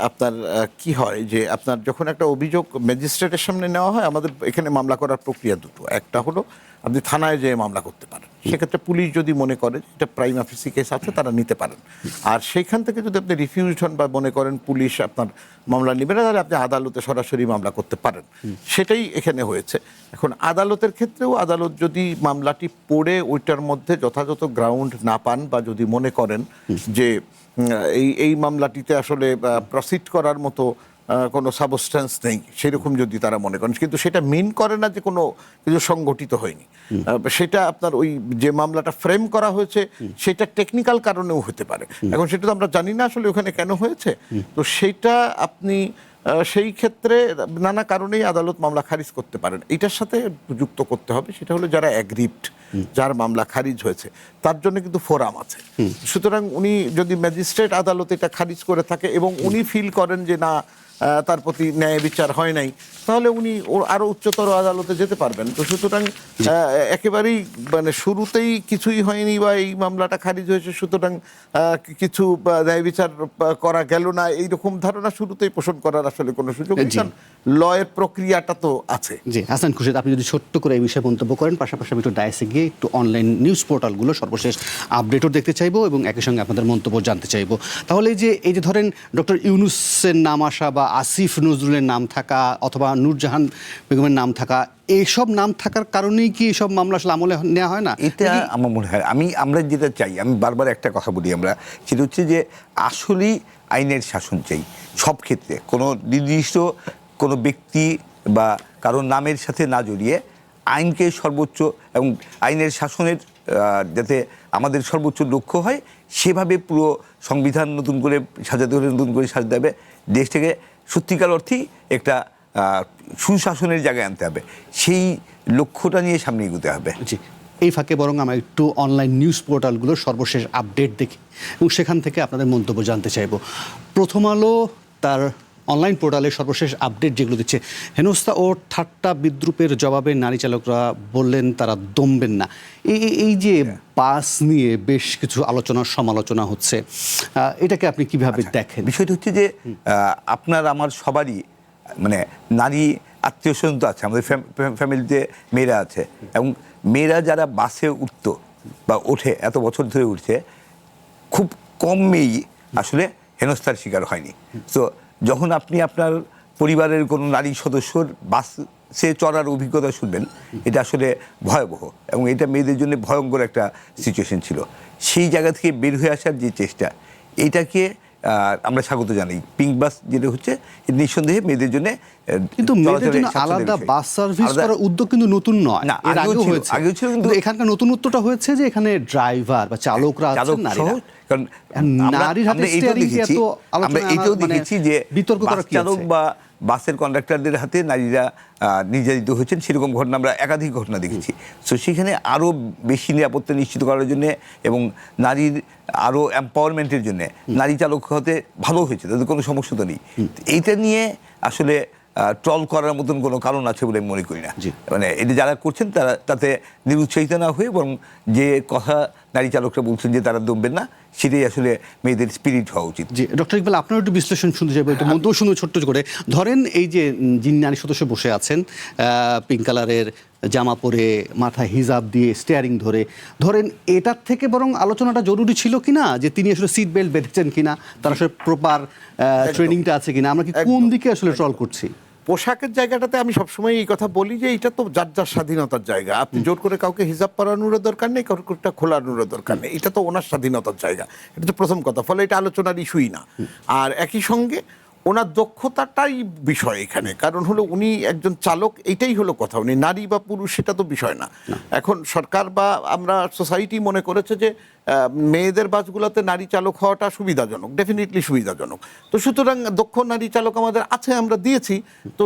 Speaker 7: আপনার কি হয় যে আপনার যখন একটা অভিযোগ ম্যাজিস্ট্রেটের সামনে নেওয়া হয়, আমাদের এখানে মামলা করার প্রক্রিয়া দুটো। একটা হলো আপনি থানায় যেয়ে মামলা করতে পারেন, সেক্ষেত্রে পুলিশ যদি মনে করে এটা প্রাইমা ফেসি কেস আছে, তারা নিতে পারেন। আর সেইখান থেকে যদি আপনি রিফিউজড হন বা মনে করেন পুলিশ আপনার মামলা নেবে না, তাহলে আপনি আদালতে সরাসরি মামলা করতে পারেন। সেটাই এখানে হয়েছে। এখন আদালতের ক্ষেত্রেও আদালত যদি মামলাটি পড়ে ওইটার মধ্যে যথাযথ গ্রাউন্ড না পান বা যদি মনে করেন যে এই মামলাটিতে আসলে প্রসিড করার মতো কোনো সাবস্টেন্স নেই, সেরকম যদি তারা মনে করেন, কিন্তু সেটা মিন করে না যে কোনো কিছু সংগঠিত হয়নি। সেটা আপনার ওই যে মামলাটা ফ্রেম করা হয়েছে সেটা টেকনিক্যাল কারণেও হতে পারে। এখন সেটা তো আমরা জানি না আসলে ওখানে কেন হয়েছে। তো সেটা আপনি সেই ক্ষেত্রে নানা কারণেই আদালত মামলা খারিজ করতে পারেন। এটার সাথে যুক্ত করতে হবে সেটা হলো যারা অ্যাগ্রিভড, যার মামলা খারিজ হয়েছে, তার জন্য কিন্তু ফোরাম আছে। সুতরাং উনি যদি ম্যাজিস্ট্রেট আদালত এটা খারিজ করে থাকে এবং উনি ফিল করেন যে না তার প্রতি ন্যায় বিচার হয় নাই, তাহলে উনি আরো উচ্চতর আদালতে যেতে পারবেন। তো সুতরাং একেবারেই মানে শুরুতেই কিছুই হয়নি বা এই মামলাটা খারিজ হয়েছে, সুতরাং কিছু ন্যায় বিচার করা গেল না, এইরকম ধারণা শুরুতেই পোষণ করার আসলে কোনো সুযোগ নেই, কারণ লয়ের প্রক্রিয়াটা তো আছে।
Speaker 1: জি হাসান খুরশিদ, আপনি যদি ছোট্ট করে এই বিষয়ে মন্তব্য করেন, পাশাপাশি আমি একটু ডায়াসে গিয়ে একটু অনলাইন নিউজ পোর্টালগুলো সর্বশেষ আপডেটও দেখতে চাইবো এবং একই সঙ্গে আপনাদের মন্তব্য জানতে চাইবো। তাহলে এই যে ধরেন ডক্টর ইউনূসের নাম আসা বা আসিফ নজরুলের নাম থাকা অথবা নূরজাহান বেগমের নাম থাকা, এইসব নাম থাকার কারণেই কি এইসব মামলা আসলে আমলে নেওয়া হয় না?
Speaker 6: এটা আমার মনে হয় আমরা যেটা চাই, আমি বারবার একটা কথা বলি, আমরা সেটা হচ্ছে যে আসলেই আইনের শাসন চাই সব ক্ষেত্রে, কোনো নির্দিষ্ট কোনো ব্যক্তি বা কারোর নামের সাথে না জড়িয়ে আইনকে সর্বোচ্চ এবং আইনের শাসনের যাতে আমাদের সর্বোচ্চ লক্ষ্য হয়, সেভাবে পুরো সংবিধান নতুন করে সাজাতে হলে নতুন করে সাজাতে হবে, দেশটাকে সত্যিকার অর্থেই একটা সুশাসনের জায়গায় আনতে হবে, সেই লক্ষ্যটা নিয়ে সামনে এগোতে হবে।
Speaker 1: জি, এই ফাঁকে বরং আমরা একটু অনলাইন নিউজ পোর্টালগুলোর সর্বশেষ আপডেট দেখি এবং সেখান থেকে আপনাদের মন্তব্য জানতে চাইব। প্রথম আলো তার অনলাইন পোর্টালে সর্বশেষ আপডেট যেগুলো দিচ্ছে, হেনস্থা ও ঠাট্টা বিদ্রুপের জবাবে নারী চালকরা বললেন তারা দমবেন না। এই যে বাস নিয়ে বেশ কিছু আলোচনা সমালোচনা হচ্ছে, এটাকে আপনি কিভাবে দেখেন?
Speaker 6: বিষয়টা হচ্ছে যে আপনার আমার সবারই মানে নারী আত্মীয় স্বজন তো আছে, আমাদের ফ্যামিলিতে মেয়েরা আছে, এবং মেয়েরা যারা বাসে উঠতো বা ওঠে এত বছর ধরে উঠছে, খুব কম মেয়েই আসলে হেনস্থার শিকার হয়নি। তো যখন আপনি আপনার পরিবারের কোনো নারী সদস্যর বাসে চড়ার অভিজ্ঞতা শুনবেন, এটা আসলে ভয়াবহ এবং এটা মেয়েদের জন্য ভয়ঙ্কর একটা সিচুয়েশন ছিল। সেই জায়গা থেকে বের হয়ে আসার যে চেষ্টা, এইটাকে আমরা স্বাগত জানাই। পিঙ্ক বাস যেটা হচ্ছে নিঃসন্দেহে মেয়েদের জন্য,
Speaker 1: কিন্তু মেয়েদের জন্য আলাদা বাস সার্ভিস করার উদ্যোগ কিন্তু নতুন নয়, এর আগেও হয়েছে। কিন্তু এখানকার নতুনত্বটা হয়েছে যে এখানে ড্রাইভার বা চালকরা আছেন নারীরা, কারণ নারীর হাতে স্টিয়ারিং এ এত আলোচনা,
Speaker 6: আমরা এটাও দেখেছি যে
Speaker 1: বিতর্ক করা কি
Speaker 6: চালক বা বাসের কন্ডাক্টরদের হাতে নারীরা নির্যাতিত হয়েছেন, সেরকম ঘটনা আমরা একাধিক ঘটনা দেখেছি। তো সেখানে আরও বেশি নিরাপত্তা নিশ্চিত করার জন্য এবং নারীর আরও এম্পাওয়ারমেন্টের জন্য নারী চালক হতে ভালো হয়েছে, তাদের কোনো সমস্যা তো নেই। এইটা নিয়ে আসলে ট্রল করার মতন কোনো কারণ আছে বলে আমি মনে করি না। মানে এটা যারা করছেন তারা তাতে নিরুৎসাহিত না হয়ে বরং যে কথা নারী চালকরা বলছেন যে তারা দমবেন না, সেটাই আসলে মেয়েদের স্পিরিট হওয়া উচিত।
Speaker 1: জি ডক্টর ইকবাল, আপনার একটু বিশ্লেষণ শুনতে চাইবো, একটু মন্তব্য শুনে ছোট্ট করে। ধরেন এই যে যিনি নারী সদস্য বসে আছেন পিঙ্ক কালারের জামা পরে, মাথায় হিজাব দিয়ে, স্টিয়ারিং ধরেন এটার থেকে বরং আলোচনাটা জরুরি ছিল কিনা, যে তিনি আসলে সিট বেল্ট বেঁধেছেন কিনা, তার আসলে প্রপার ট্রেনিংটা আছে কিনা, আমরা কি কোন দিকে আসলে ট্রল করছি?
Speaker 7: পোশাকের জায়গাটাতে আমি সবসময় এই কথা বলি যে এটা তো যার যার স্বাধীনতার জায়গা, আপনি জোর করে কাউকে হিজাব পরানোর দরকার নেই, কাউকে খোলানোর দরকার নেই, এটা তো ওনার স্বাধীনতার জায়গা, এটা তো প্রথম কথা। ফলে এটা আলোচনার ইস্যুই না। আর একই সঙ্গে ওনার দক্ষতাটাই বিষয় এখানে, কারণ হলো উনি একজন চালক, এইটাই হলো কথা। উনি নারী বা পুরুষ সেটা তো বিষয় না। এখন সরকার বা আমরা সোসাইটি মনে করেছে যে মেয়েদের বাসগুলোতে নারী চালক হওয়াটা সুবিধাজনক, ডেফিনেটলি সুবিধাজনক। তো সুতরাং দক্ষ নারী চালক আমাদের আছে, আমরা দিয়েছি। তো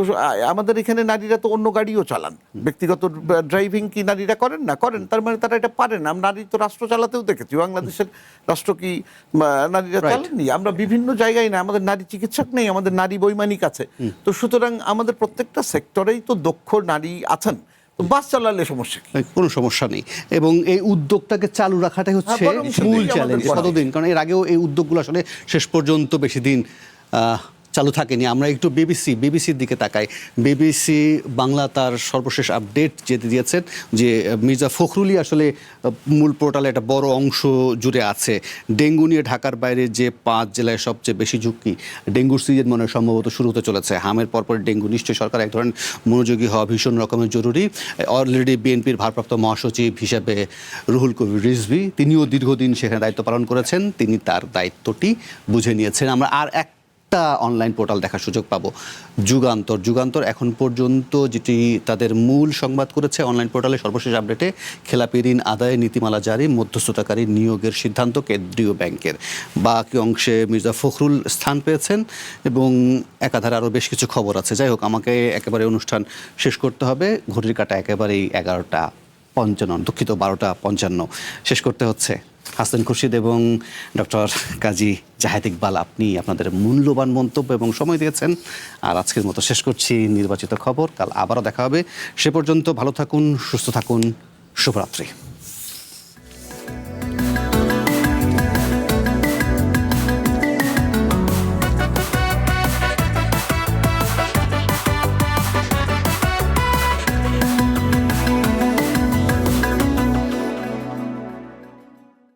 Speaker 7: আমাদের এখানে নারীরা তো অন্য গাড়িও চালান, ব্যক্তিগত ড্রাইভিং কি নারীরা করেন না? করেন, তার মানে তারা এটা পারেন। আমরা নারী তো রাষ্ট্র চালাতেও দেখেছি, বাংলাদেশের রাষ্ট্র কি নারীরা চালাননি? আমরা বিভিন্ন জায়গায় না, আমাদের নারী চিকিৎসক নেই, আমাদের নারী বৈমানিক আছে। তো সুতরাং আমাদের প্রত্যেকটা সেক্টরেই তো দক্ষ নারী আছেন। বাস চালালে সমস্যা কি?
Speaker 1: কোনো সমস্যা নেই, এবং এই উদ্যোগটাকে চালু রাখাটাই হচ্ছে মূল চ্যালেঞ্জ কতদিন, কারণ এর আগেও এই উদ্যোগগুলো আসলে শেষ পর্যন্ত বেশি দিন চালু থাকেনি। আমরা একটু বিবিসির দিকে তাকাই। বিবিসি বাংলা তার সর্বশেষ আপডেট যেতে দিয়েছেন যে মির্জা ফখরুলই আসলে মূল পোর্টালে একটা বড় অংশ জুড়ে আছে। ডেঙ্গু নিয়ে ঢাকার বাইরে যে 5 জেলায় সবচেয়ে বেশি ঝুঁকি, ডেঙ্গুর সিজন মনে হয় সম্ভবত শুরু হতে চলেছে। হামের পরপর ডেঙ্গু, নিশ্চয়ই সরকার এক ধরনের মনোযোগী হওয়া ভীষণ রকমের জরুরি। অলরেডি বিএনপির ভারপ্রাপ্ত মহাসচিব হিসেবে রুহুল কবির রিজভী, তিনিও দীর্ঘদিন সেখানে দায়িত্ব পালন করেছেন, তিনি তার দায়িত্বটি বুঝে নিয়েছেন। আমরা আর একটা অনলাইন পোর্টাল দেখার সুযোগ পাবো, যুগান্তর এখন পর্যন্ত যেটি তাদের মূল সংবাদ করেছে অনলাইন পোর্টালে সর্বশেষ আপডেটে, খেলাপি ঋণ আদায়ে নীতিমালা জারি, মধ্যস্থতাকারী নিয়োগের সিদ্ধান্ত কেন্দ্রীয় ব্যাংকের। বাকি অংশে মির্জা ফখরুল স্থান পেয়েছেন এবং একাধারে আরও বেশ কিছু খবর আছে। যাই হোক, আমাকে একেবারে অনুষ্ঠান শেষ করতে হবে, ঘড়ির কাঁটা একেবারেই 11:55, দুঃখিত 12:55 শেষ করতে হচ্ছে। হাসান খুরশিদ এবং ডক্টর কাজী জাহেদ ইকবাল, আপনি আপনাদের মূল্যবান মন্তব্য এবং সময় দিয়েছেন। আর আজকের মতো শেষ করছি নির্বাচিত খবর। কাল আবারও দেখা হবে। সে পর্যন্ত ভালো থাকুন, সুস্থ থাকুন। শুভরাত্রি।